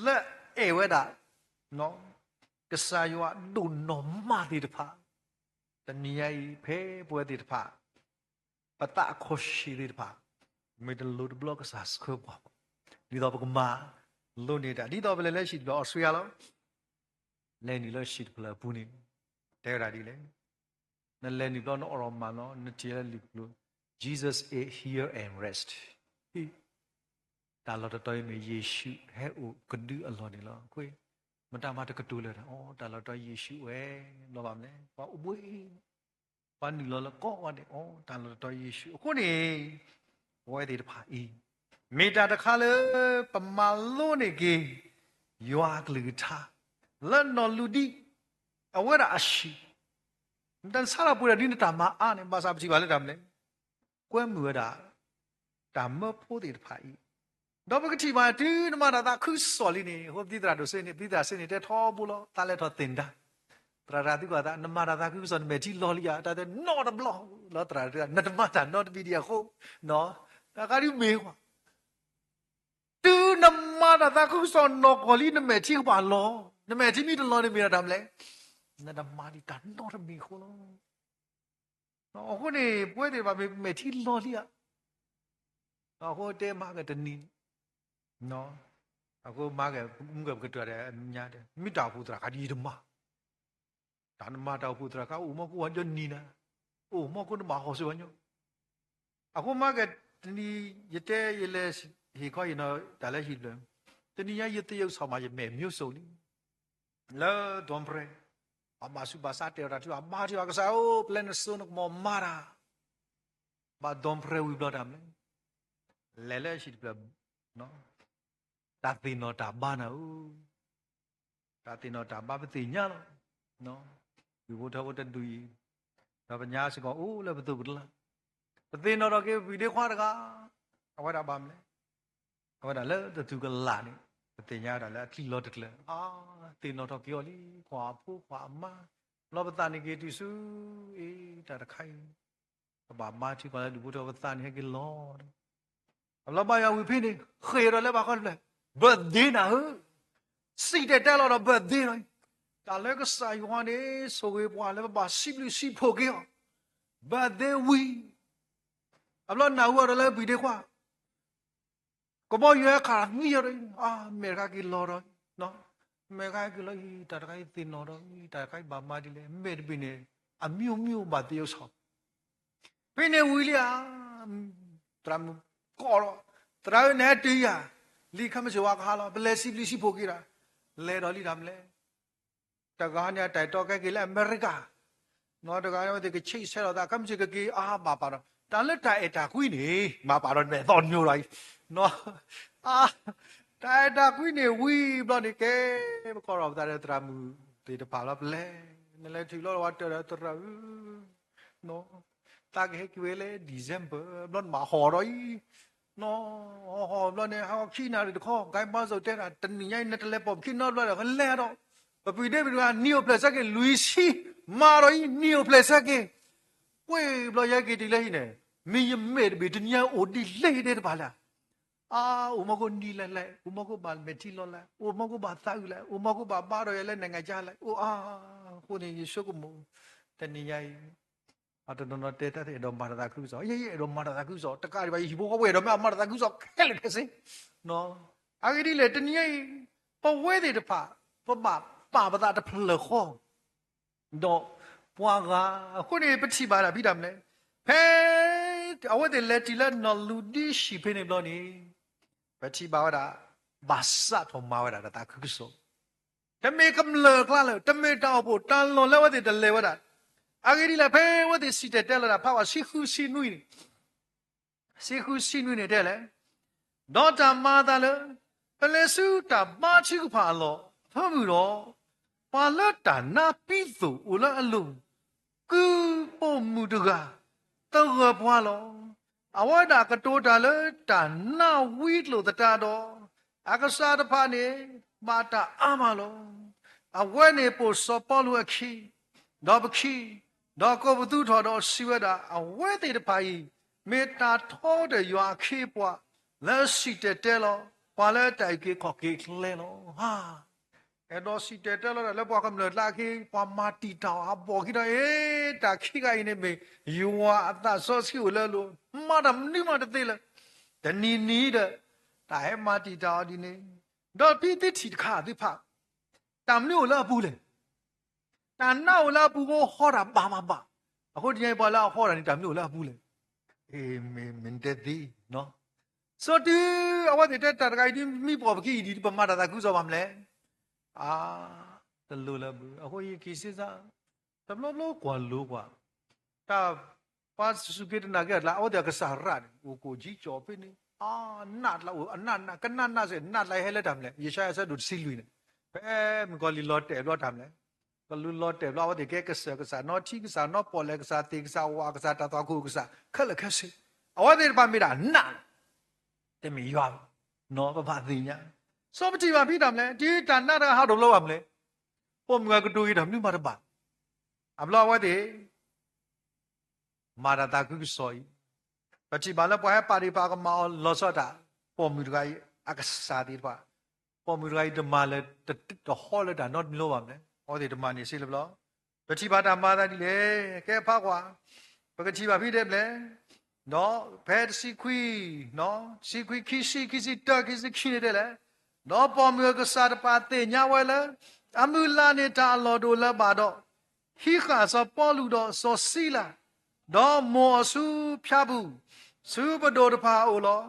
เละเวดาเนาะกษายว่าดูนอมมาดีดพาแต่นี่ไอ้เพบัวดีดพาปะตะโคชีดีดพาไม่ได้ลุดบล็อกกษาสกบดีต่อไปก็มาลุนี่ดาดีต่อไปเลยสิบออสเตรเลียแล้วเลยนี่เลยสิบเลยปุ่นี่เท่าไรดีเลยนั่นเลยนี่ก็นอรมาเนาะนั่นเจริญลิบลู Jesus is here and restตาเราตัวมีเยซูให้อุกดูอร่อยนี่ล่ะคุยมันตามมาตะกดูเลยอ๋อตาเราตัวเยซูเราแบบนี้ว่าอุบุยวันนี้เราก็วันนี้อ๋อตาเราตัวเยซูคนนี้ไว้ที่ผ่าอีมีตาตะคาเลยประมาณโลนี่กี่ยากหรือท่าแล้วนอนลูดีเอาไว้ละอาชีแต่สารพูดดีนี่ตามมาอ่านภาษาพิบาลเลยทำเลยกวนมือด่าตามมาพูดที่ผ่าอีดอกบักทีมาดูนมาตาคือสอลีนี่หัวดีตราดูเส้นนี่ดีตราเส้นนี่แต่ท้อบุลตาเล่ท้อตินดาตราดีกว่าตานมาตาคือสอนเมจิลอลียาตาแต่นอตบลอแล้วตราดีนัดมาตานอตวิดีโอโคเนาะตาการิเมกว่าดูนมาตาคือสอนนอกอลีนเมจิกว่าลอนเมจิมีตลอนี่มีระดับเลยนัดมาดิตานอตเมโคล အခုနေပွဲတွေပါမေထီလော်လီอ่ะအခုတဲမှာကတနီနော်အခုမှာကငွေကတူတယ်ညာတယ်မိတာဘူးတရာခဒီဓမ္မဒါနမတောက်ဘူးတရာကဥမကိုဝညနီနာဥမကိုနမဟောစဝညအခုမှာကတနီရတဲ့ရလဲဟေခေါ်ရနော်ဒါလည်းရှိတယ်တနီရရတဲ့ရုပ်ဆောင်မှာရမဲမြို့စုံလီလာဒွန်ပရေအမစုဘာစာတေရာတူအမာတီဝကစားအိုပလန်ဆွန်ကမမာရာဘာဒွန်ပရေဝီဘလာဒမ်လဲလဲရှိတယ်နော်တာတင်တော့တာဘာနာဦးတာတင်တော့တာဘာပတိညာနော်ဒီဘုထောတတူကြီးဒါပညာစကောအိုးလည်းဘသူကလားပတိတော့ကေဗီဒီခွာတကအဝဒဘာမလဲအဝဒလည်းတူကလာနေပတိညာတာလည်းအထီလောတကလဲတင်တော့ပြောလီခွာဖို့ခွာမလောပတနိကေတိစုအေးတာတခိုင်ဘာမာချီကလည်းဒီဘုထောပတနိကေလောအလောဘယာဝီဖိနေခေရလည်းဘာခေါ်လဲဘတ်ဒီနာဟစီတဲ့တယ်လို့ဘတ်ဒီနော်ဒါလည်းကစာယွာနေဆိုဝေးပွားလည်းဘာစီပလီစီဖို့ကေဘတ်ဒီဝီအလောနာဝရလည်းပြီးတဲ့ခွာကဘောရွေးခါမီရမေကကီလော်တော့နော်မေကကီလော်တာတခိုင်တင်တော့တာခိုင်ဘာမာဒီလေမေတပိနေအမျိုးမျိုးဘာတယောက်ဆောင်ဖိနေဝီလျာတရမ်ကောတရနဲ့တီးယာလီခမစဝါခါလာဘလက်စီပလီစီဖိုကီရာလဲတော်လီဒမ်လဲတကားညာတိုက်တော့ကဲကီလဲအမေရိကနော်တကားရောဒီကချိတ်ဆဲတော့ဒါခမစကကီဘာပါတော့တန်လက်တိုင်တာကွီးနေမပါတော့နဲ့တော့ညိုလိုက်နော်တိုင်တာကွီးနေဝီဘလော့နေကဲမခေါ်တော့တာတရမူတေတပါတော့လဲနလဲထီလောဝတ်တရတရနော်တာကဲကီဝဲလေဒီဇမ်ဘာဘလော့မဟော်တော့နော်ဟောဘလော့နေဟောခိနာတခေါ်ဂိုင်းပါဆိုတဲ့တနင်္ဂနွေနဲ့တလဲပေါ့ခိနော်ဘလော့ခလဲတော့ပပီတဲ့ဘီကနီယိုပလက်ဆက်ကလူီစီမာရိုနီယိုပလက်ဆက်ကဝေးဘလော့ရိုက်ကတီလဲနေမင်းရမဲဘီတညာအိုဒီလဲတဲ့ပါလားဥမကိုနီလဲဥမကိုဘာမတီလောလဲဥမကိုဘာသာယူလဲဥမကိုဘာပါတော့ရလဲနိုင်ငံကြလဲခုနေယေရှုကမတနင်္ဂနွေအတနော်တဲတဲ့တော့မာတာခုစောရေးတော့မာတာခုစောတကားဒီပါဟီဘောဝဲတော့မာတာခုစောခဲလေခဲစနော်အဂရီလေတနည်းပဝဲတဲ့တဖာပပါပတာတဖလခေါတော့ပွားကခုနေပတိပါလားပြီးတယ်မလဲဖဲအဝဲတဲ့လက်တီလက်နော်လူဒီရှိဖိနေဘလို့နေပတိပါဝတာဘာသာထုံမာဝတာတာခုစောတမေကမလကလာတမေတောက်ဖို့တန်လွန်လဲဝတဲ့တလဲဝတာအဂရီလာဖဲဝတ်စီတဲ့တယ်လာဖာဝစီခုစီနွိနေတဲ့လေဒေါ်တာမာတာလေပလေစုတာမာချီကဖာလောဖာမှုတော့ပါလတာနာပိစုဦးလာအလုံးကူပုံမှုတကတော့ဘွားလောအဝဒကတိုးတာလေတာနာဝီလို့တတာတော့အကစားတဖာနေမာတာအာမလောအဝဲနေပို့စောပေါ်လို့အခီတော့ပခီတော့ကိုဘသူထော်တော့စီဝတာအဝဲတဲ့တပါကြီးမေတာထောတဲ့ရွာခေပွားလက်ရှိတဲ့လောပါလဲတိုင်ကေခေါကေလဲလောအဲ့တော့စီတဲ့လောလည်းပွားကမလို့လာခေပွားမာတီတောင်အပေါ်ခိတော့တာခိကိုင်းနေမေယူဝါအသဆောစီကိုလဲလို့မာဒမ်နိမတသေးလဲတနီတဲ့တာဟဲမာတီတောင်ဒီနေတော့ပြီးတိတီခါဒီဖာတမ်လို့လာဘူးလေတန်နောက်လာပူကိုဟောတာပါအခုဒီနေ့ပေါ်လာဟောတာနေတာမျိုးလာဘူးလေမင်းတဲ့ဒီနော်ဆိုတူအဝတ်တဲ့တရဂိုင်ဒီမိပေါ်ပကိဒီပမာတာကူစောပါမလဲတလူလာဘူးအခုဒီကိစ္စစားတဘလို့ကွာလို့ကွာတာပါစုကေတနာကလာအော်တဲ့ကစားရကိုကြီးကြော်ပိနေနတ်လာအနတ်ကနတ်စေနတ်လိုက်ဟဲလက်တယ်မလဲယေရှာယဆဒုစီလူနေဘဲမကောလီလော့တယ်လော့တယ်မလဲကလူလော့တယ်လော့တဲ့ကဲကစားနော်ချီကစားနော်ပေါ်လေကစားတေကစားဝါကစားတာတော့ခုကစားခက်လက်ခက်စီအဝတ်တဲ့ပါမိတာနာတမီရွာနော်ပပသိညာစောပတိပါဖိတာမလဲဒီတဏ္ဍရဟာတော့လောက်ရမလဲပုံငါကတူရတာမြို့မှာတပါအဘလောဝတ်တဲ့မာရတာကုဆိုyiပတိပါလပွားပါရိပါကမောလောစောတာပုံမူတကကြီးအကစားတိပါပုံမူတကကြီးဓမ္မလဲတဟောလက်တာနော်လို့ပါမလဲဟောဒီဓမ္မနေစီလဘလောပတိပါတာမာတာဒီလေကဲဖာကွာပ ကတိပါပြီတဲ့လေနော်ဘယ်စီခွီနော်စီခွီခီစီတက်ခီစီခီတဲ့လေနော်ပေါ်မျိုးကစားပါတဲ့ညာဝဲလေအမူလာနေတာလော်ဒိုလာပါတော့ဟိခါစပေါ်လူတော့စောစီလာနော်မောဆူဖြာဘူးဆူပဒိုတဖာအိုလော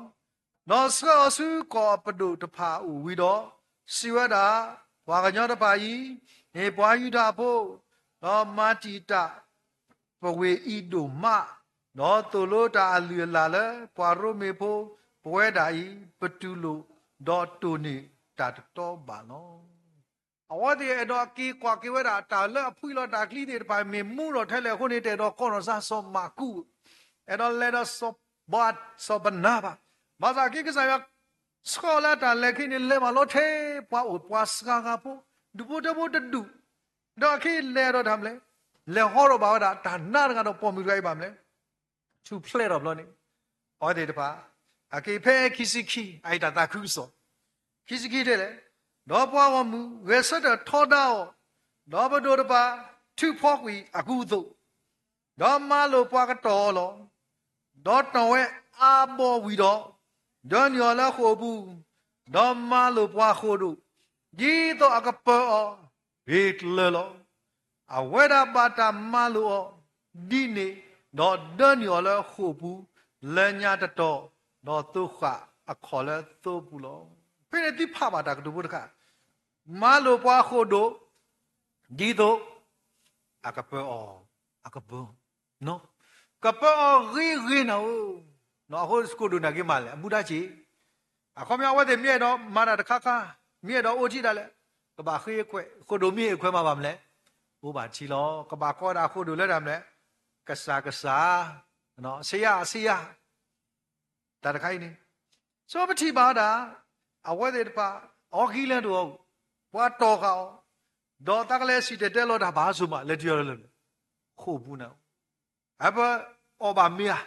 နော်ဆောဆူကောပဒိုတဖာအိုဝီတော့စီဝဒဝါကညောတဖာကြီးနေပွားယူတာဖို့နော်မာတီတာပဝေဤဒိုမနော်တူလိုတာအလူလာလေပွာရိုမေဖို့ပွဲတာဤပတူလိုဒေါ်တူနေတာတော့ပါနော်အဝဒီအတော့ကီကွာကီဝဲတာတာလအဖွိလောတာကလီတဲ့ပါမေမူတော့ထဲလေခုနေတဲ့တော့ကောရဆာဆောမာကူအဲ့တော့လေတော့ဆောဘတ်ဆောဘနာပါမဇာကီကစားရစကောလာတာလက်ခိနေလေမလို့သေးပွားပွားစကားကပိုဒူပိုတပိုတဒူတော့ခိလေတော့ทำလေလေဟောတော့ပါတာဒါနာကတော့ပေါ်မြူလိုက်ပါမလဲသူဖလက်တော့ဘလို့နေဩဒီတပါအကေဖဲခိစီခိအိုက်တာတာခုဆောခိစီခိတဲ့လေတော့ပွားဝမှုဝဲဆက်တော့ထောတော့တော့ဘဒိုတပါသူဖောက်ဝီအခုသို့တော့မလို့ပွားကတော်လောတော့တော်ဝဲအာဘောဝီတော့ဒေါညောလာခိုဘူးတော့မလို့ပွားခိုတို့ဒီတော့အကပေါ်ဘေးလေလောအဝဲတာပါတာမလို့ဒီနေတော့ဒေါညောလာခိုဘူးလညာတတော်တော့သူခအခေါ်လဲသို့ဘူးလောဖိနေတိဖပါတာကတူဘူးတခါမလို့ပွားခိုတို့ဒီတော့အကပေါ်အကပေါ်နော်ကပေါ်ရီနော်ဟိုစကူဒူနာကိမာလေအဘူဒါချီအခုမြောက်ဝဲတဲ့မြေတော့မာတာတခါခါမြေတော့အိုချီတာလေကဘာခေးခွဲခိုဒိုမြေခွဲမှာပါမလဲဟိုပါချီလောကဘာကောတာခိုဒိုလဲတာမလဲကစားနော်ဆေးရတာတခိုင်းနေစောပတိပါတာအဝဲတဲ့တပါအော်ခီလဲတော့ဘွားတော်ကောဒေါ်တကလေးစီတဲလို့တာဘာဆိုမှလက်ပြောလို့ခိုးဘူးနော်အဘအော်ဘာမီယာ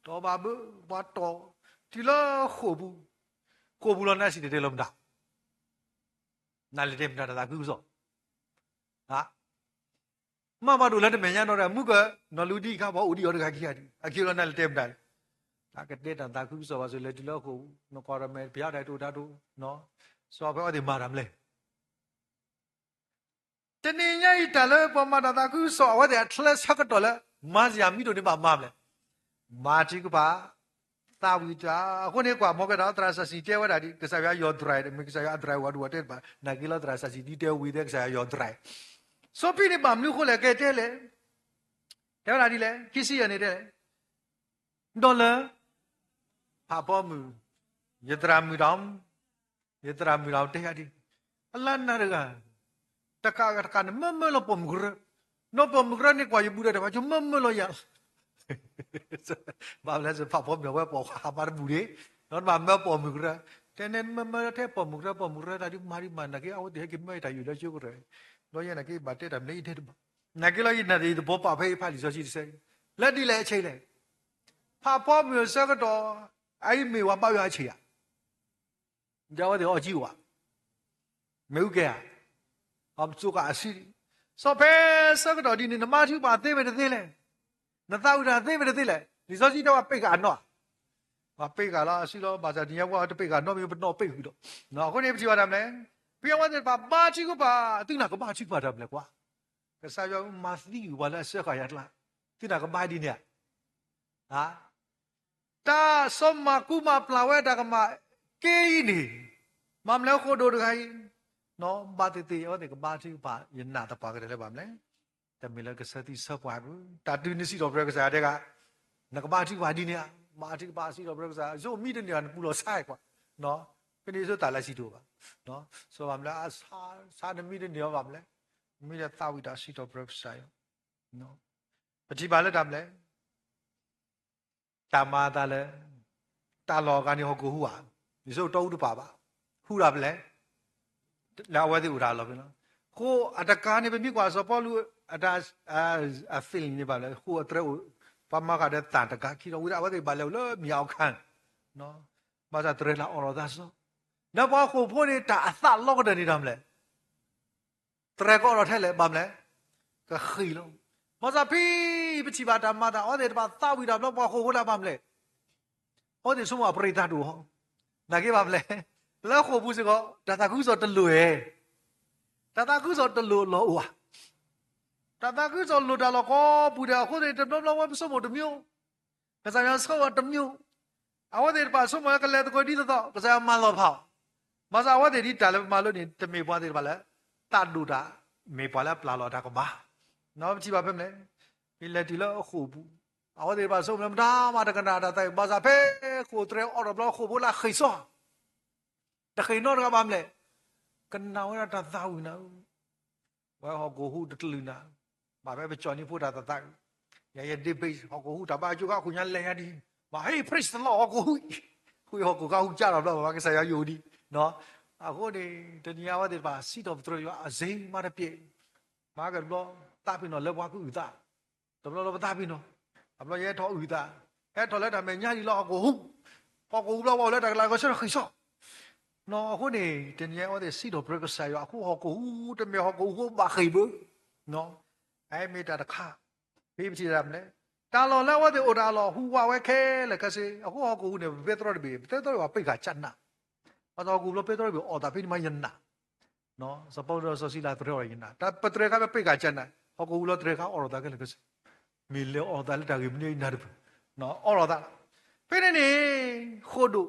တော့ဘာဘွားတော်ဒီလိုခိုးဘူးလို့နဲ့စီတဲလို့မတာနားလေတယ်မတာကူဆိုဟာမမတို့လက်တမညာတော့မှုကနော်လူဒီခါဘောဦးဒီရောတခါခိရဒီအခီလောနဲ့လေတယ်မတာဒါကတဲ့တာကူဆိုပါဆိုလေဒီလိုခိုးနော်ကောရမဲဘုရားတိုက်တို့တာတို့နော်ဆိုတော့အဲ့ဒီမာရမလဲတနေညိတလဲပမာတာကူဆိုဝတဲ့ထလက်ဆက်ကတော့လဲမာဇာမီတို့နေပါမမလဲမာတိကပါတာဝီတာခုနေကွာမောကတာတရာစစီတဲဝတာဒီကစားရယောဒရိုင်မိကစားရဒရိုင်ဝတ်တဲ့ပါနာကီလာတရာစစီဒီတဲဝီတဲ့ကစားရယောဒရိုင်ဆိုပြီးနေပါမြုခိုလေကဲတဲလေတဲလာဒီလေခိစီရနေတဲ့ဒေါ်လာဖာပေါ်မူယတရာမူတောင်တဲရဒီအလန်နာရကတကာကတကနမလို့ပုံဂရနော်ပုံဂရနေကွာရဘူးတဲ့ဘာကျမမလို့ရဘာလဲစဖာပေါ်မြောက်ပေါ်ဟာပါဘူးလေနော်ဘာမပေါ်မူဂရတဲ့နေမတဲ့ပေါ်မူဂရဒါဒီမာရီမနာကေအော်တဲ့ကိမိုက်တာယူလို့ချိုးကြတယ်တော့ရနကေဘာတဲ့တယ်နေတဲ့နကေလို့ရနေတယ်ဘောပါဖေးဖာလီဆိုရှိတယ်လက်ဒီလေအချိန်လေဖာပေါ်မြေစကတော့အဲ့မေဝပေါ့ရအချိန်ရကြောက်တယ်အကြည့်ဝမေဥကေအမ်စုကအစီစောဖဲစကတော့ဒီနမထူပါသေးပဲသေးလေနသောက်တာသေးပဲသေးလေဒီစောစီတော့ပိတ်ကနော်မပိတ်ကလားအစီတော့ဘာသာဒီရောက်တော့ပိတ်ကနော်မျိုးတော့ပိတ်ပြီးတော့နော်ခုနေပြချပါတယ်မလဲပြောင်းတဲ့ဘာချီကပါသူနာကဘာချီပါတယ်မလဲကွာကစားရောမသီဝလာဆက်ခါရလားသူနာကဘာဒီနေဟာတာစမကူမပလာဝဲတာကမကေးနေမမလဲခိုးတို့တခိုင်းနော်ဘာတေရောတဲ့ကဘာချီပါယနာတပါကလေးပါမလဲတမီလကစတိဆော့ပွားဘူးတာတူနစီတော့ဘရကစားတဲ့ကနကဘာချီပါဒီနေမာချီပါစီတော့ဘရကစားဇိုမိတဲ့နေရာပူလို့ဆိုင်ကွာနော်ကနေဆိုတာလက်ရှိတို့ပါနော်ဆိုပါမလားစာနမိတဲ့နေရာပါမလဲမိတဲ့သာဝိတာစီတော့ဘရကစားရောနော်ပတိပါလက်တာမလဲတာမာတာလဲတာလောကနေဟောကိုဟူဟာဒီဆိုတော့တူပါဟူတာမလဲလာဝဲတဲ့ဥရာလောပဲနော်ကိုအတကားနေပဲမြကွာဆိုပေါ်လူအတာအဖီလ်နေပါလေကိုအတရပမာကတဲ့တန်တကာခီတော့ဝိရာဝဲတဲ့ပါလေလို့မြောက်ခန့်နော်ဘာသာတရလာအော်ဒါဆိုနဘောကိုဖို့နေတာအသလောကတဲ့နေတာမလဲတရကောတော့ထဲလေပါမလဲကခီလုံး马上呸不起吧，他妈的，我得把大味道不把火锅来办嘞，我得什么不认他多，那个办嘞，那火不是个，他故说的路诶，他故说的路老哇，他故说路的老高不的，或者他不我不什么都没有，可是要说我都没有，啊我得把什么个来的个地道，可是要慢了跑，马上我得你带了马路你都没办的吧嘞，大路的没办了，不拉了他个嘛。那不起吧，朋友，伊来提了火布，我哋把手那么大嘛，这个那在巴萨佩火柴，我那不火布啦黑烧，这黑闹这个办嘞，跟那我那打打乌呢，我好过户的路呢，把别叫你不打打打，也得背好过户，打把就搞混人来呀的，嘛嘿 ，praise the Lord 好过户，会好过搞户家了，我给谁要有的，喏，啊我哋这年我哋把西头做要啊谁嘛的别，嘛个不。大病了，来挖个鱼大，怎么了？大病了，阿不也掏鱼大，也掏来他们家里老过户，老过户了，我来他来个事很少。那后呢，今年我得洗头不是个啥呀？户好过户，这没好过户把黑不？喏，哎没得卡，对不起咱们嘞。但老来我得我打老户话我开了，可是户好过户呢，别多的别，别多的话被他占了，我到过了别多的别，哦，他被你们人呐，喏，是包着说是来不了人呐，但不对，他们被他占了。好过了，这个奥罗达个那个是，没了奥罗达了，大概没人拿的不？那奥罗达，反正呢，好多，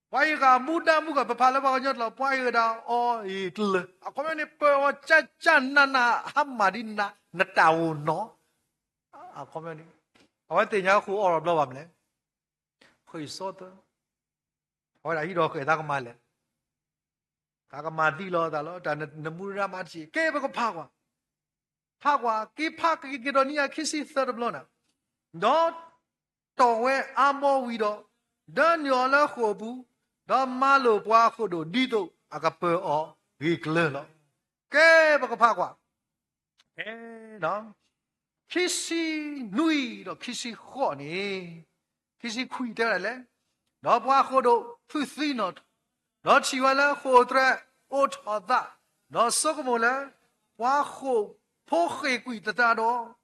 我一个木个不怕了，我讲了，我一个哦，一了，啊，后面呢，不我真那哈马的那大乌喏，啊，后面呢，我等下胡奥罗达完了，会说的，我来一道给他个买了，他个买地了，但那木人买起，给不个怕过。怕qua cái怕cái đó nia khi si thở được luôn à đó tàu về amo vi đó đó nhỏ là khổ bu đó mà lo qua khổ đồ đi đâu à cái bờ ở vì cái lo cái bao cái怕qua cái đó khi si nuôi đó khi si khó nè khi si khui thế này lẽ đó qua khổ đồ phu si nó đó chỉ là khổ tre ô thọ ta đó số cái một là qua khổ phô khê quỷ ta đó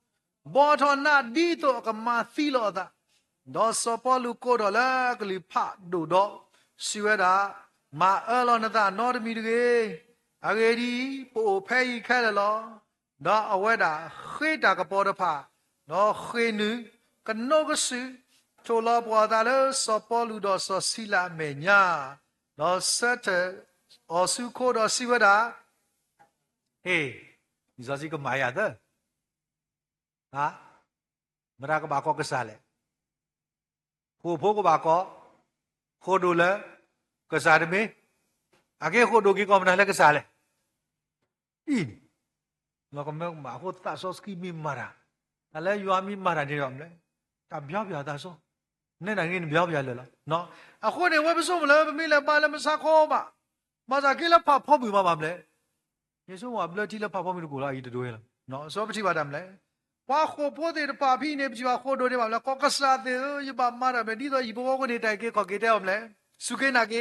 bỏ thọ na đi to cái mà phi lo ta đó số bao lu cô đó là cái li phá đồ đó siêu đó mà ở lo ta nó được mi được à cái đi bộ phải khai là lo đó ở ngoài đó khê ta cái bao đó phá đó khê nữ cái nó cái sự cho lo bỏ ta là số bao lu đó số xí la mẹ nhà đó sẽ ở sự cô đó siêu đó hey 你说这个玛雅的啊，没那个把搞个啥嘞？活泼个把搞，活多了个啥的没？啊，给活多给搞没那个啥嘞？咦，那个没马活大说是给咪马啦，啊来有阿咪马啦这样嘞，他不要大说，那那人不要来了，喏，啊活的我不说不了，没来把那么啥好吧？马上给了怕跑不嘛嘛嘞？你说我不了，提了怕跑没过来，一直都来了，喏，说不起吧他们嘞。ว่าโคโพเต的把皮呢不是ว่าโคโด的ว่าแล้วก็กษาเตออีบามาระเบดีตัวอีบ่ก็เนี่ยได้เกก็เกเตอมเลยสุเกนะเก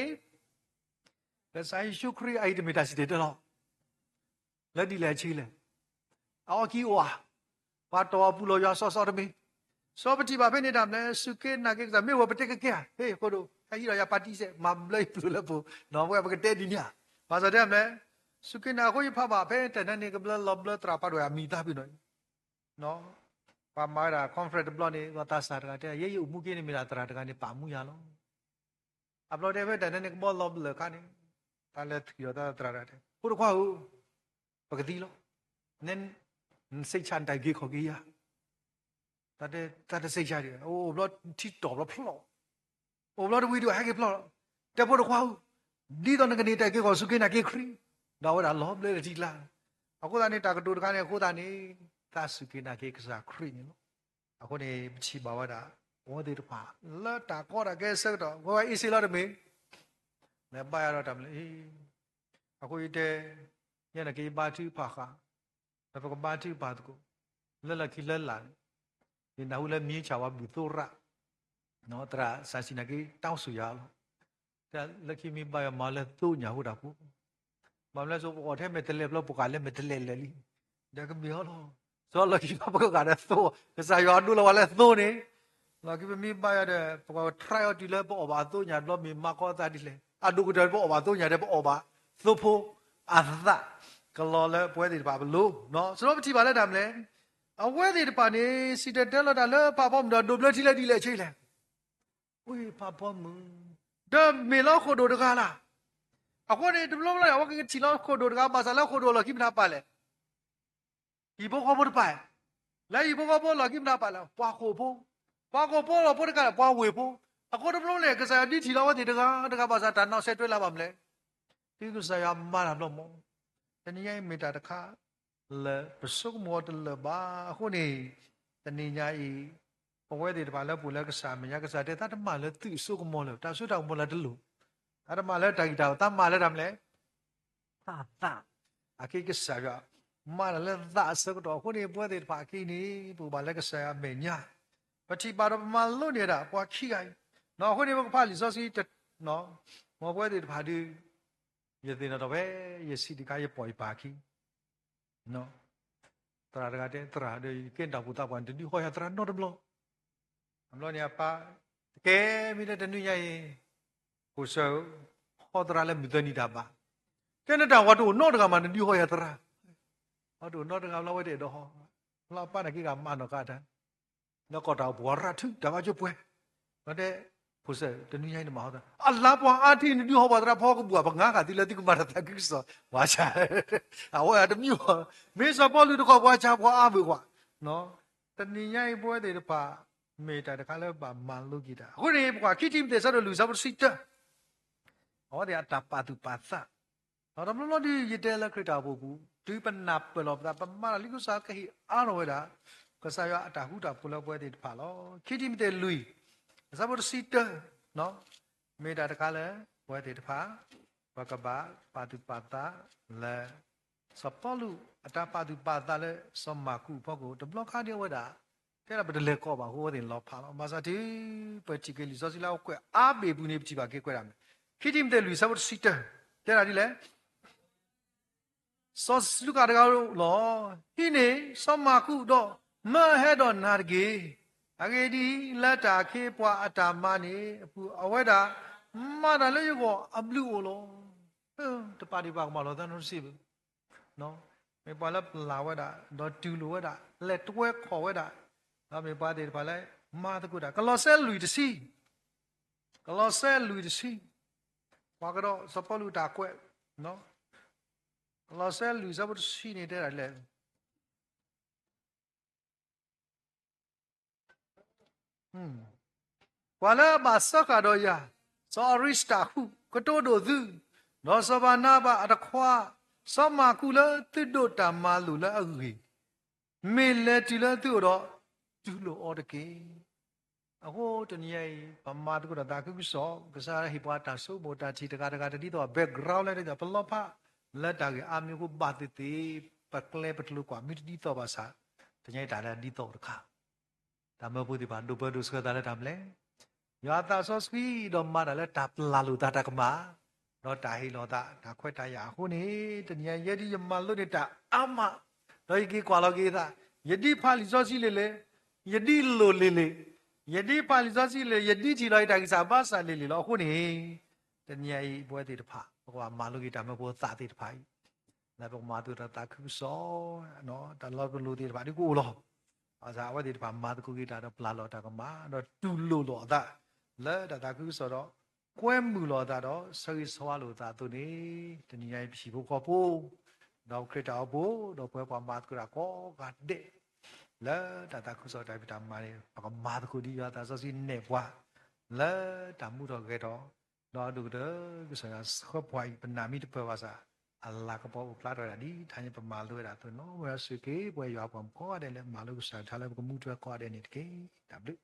แต่ใส่ชุครีไอ้ที่ไม่ได้สิเตอแล้วแล้วดีแล้วชี้เลยเอากี่ว่าตัวปุโรยาซอๆตะมีซอปฏิบาเพ่เนี่ยทำเลยสุเกนะเกจะไม่ว่าปฏิกะแกเฮ้โคโดไอ้ที่เราอย่าปฏิเสธมาเลยปุโรละปุน้องว่ามันก็เตดิเนี่ยมาซะเด้อเลยสุเกนะก็อีพาบาเพ่แต่นั่นนี่ก็บลลบลตราปะด้วยมีตาพี่หน่อยနော်ပါမာရာ comfortable နေတော့တာစားတာတဲ့ရေမှုကိနေမိတာတရာတကနေပါမှုရလော upload တဲ့ဘက်တန်းနေဘောလောဘလကနေတာလက်ထီတော့တရာတဲ့ဘုရခွားဟုတ်ပကတိလောနင်းစိတ်ချန်တိုက်ကြီးခေါ်ကြီးရတဲ့စိတ်ချတယ်အိုးဘလောတီတော်ဘလောဖလောအိုဘလောဝီဒီယိုဟဲကဖလောတဲ့ဘုရခွားဒီတော့ကနေတိုက်ကြီးခေါ်စုကိနာကိခရီတော့ဝါလောဘလေတီလာအခုတည်းတာကတူတကနေအခုတည်းတာစုကိနာကိကစားခရီနော်အခုနေချီပါဝတာဝဒေတပါလာတာကောရကဲဆက်တော့ကိုအီစီလာရမေလဲပါရတော့တမလေးအခုရတဲ့ညနေကိပါတိဖာခါဘယ်ကပါတိပါတကိုလဲလခိလဲလာဒီနာဟုလဲမြင်းချာဝဘူသောရနော်တရာဆာစီနာကိတောင်းဆူရလို့တဲ့လခိမိပါရမလဲသူ့ညာဟုတ်တာကိုဘာလဲဆိုပေါ်ထဲမဲ့တလဲဘလပကလည်းမဲ့တလဲလဲလီဒါကမြောလို့ so lagi apa kau ada tu kesaya dulu lawan tu ni lagi mi bayar deh pokok try out dulu bawa obat tu nyat lo mi mak tadi le adu kuda bawa obat tu nyat bawa obat tu po ada kalau le boleh di bawah lu no so berarti balik dam le awal di depan ni si dedel ada le papa muda double di le cile wih papa mu dah mila kodo dekala aku ni belum lah awak kita cila kodo dekala masalah kodo lagi berapa le ibu kau berapa lah ibu kau lagi berapa le pak kau lah boleh kala pak wepo aku dah belum le kesaya di cila awak di dekala bahasa tanah setwe lah bam le itu saya mana lomo tani yang minta dekala le besok model le bah aku ni tani nyai pokoknya di depan le boleh kesama kesada tak ada malah tu suka malah tak sudah malah dulu ada malah dah kita tak malah dah le tak akhir kesaya malah le tak suka aku ni buat di depan ni malah kesaya menya pasti pada malu ni dah buat kiai no aku ni buat pali sosi no mau buat di depan di ya tidak tahu ya si di kaya poi pagi no terada kita buta buat jadi hoya terada no deblo amlo ni apa ke mina tenunya ye kuso hodra le midani daba kena dah waktu no dengan mana di hoya terada aduh no dengan lawa de doh lapa nak kita mana kada no kau tahu buara tu dah macam puas ada kuso tenunya ini mahal Allah puan ati ni di hoya terada pokok buat bangga kati lagi kemana tak kisah wajah awak ada miu mesa palu tu kau wajah buat apa buat no tenunya ibu ada depan Meta de kala ba malu kita. Aku ni bukan kita ni desa dulu sabur sita. Awak dia dapat tu patah. Orang belum di jeda kereta buku. Tu penap belum dapat malah liku sah kehi anu dah. Kesaya ada huda pula buat di palo. Kita ni lui. Sabur sita, no. Meta de kala buat di depan. Bakaba patu patah le. Sepalu ada patu patah le semaku pokok. Belum kah dia wadah. Tiada betul lekor bah, huwa din lopal. Masa tu percikali sosial aku abe punya perciba ke kau ramai. Kita ni lu sabut sita. Tiada di le. Sos lu kada kau lo. Ini sama aku do. Mahedon hargi. Agi di lata ke puak atama ni. Aweda. Mana le yuko ablu lo. Tepat di bawah malu dan rusib. No. Mepala pelawada. Do dulu ada. Letwe kau ada. Kami pada di balai mata kuda. Kalau saya lui desi, waktu siapa lui tak kuat, no. Kalau saya lui siapa desi ni dia ada. Walau masa kado ya, sorry stahu, ketudo tu, no sabana ba ada kuah, sama kula tidur tak malu lah agi, milet tu dah. Dulu orang ke, aku tu ni pamat aku dah tak kisah, kesana hibuat tasu, muda cerita kata-kata di tu, background lah dia, pelapa, letak ke, ami aku batiti, pakle betul ku, ami di tu bahasa, ternyata ada di tu orang, tambah putih pandu pandu sekarang ada tamle, ya tak soswi, domba ada tap lalu tak ada kemar, no tahi no tak kuat tayar aku ni, ternyata jadi malu ni tak ama, lagi kuala kita, jadi paling soswi lele. Jadi lo lele, jadi palisasi le, jadi cilai dari sabah sah lele lo aku ni, ternyata buat di depan, aku malu kita membuat tak di depan, lalu malu tak kuso, no, dan lalu lu di depan itu ulah, asal awak di depan malu kita ada pelalo tak kemana, no dulu lo tak, le tak kuso lo, kue mulu tak lo, segi soal lo tak tu ni, ternyata sibuk kapu, no kereta abu, no kue pamat kita kok gade. Le tak tahu soal tapi tak mari, pakai mat aku dia tak sasi nebwa. Le tak mudah kita, dah dulu tu saya sekolah penami tu bahasa Allah kepada pelajari ni, hanya pemalu dah tu, no, saya suka boleh jawab kau ada le malu saya, kalau kamu tu kau ada ni ke, tak boleh.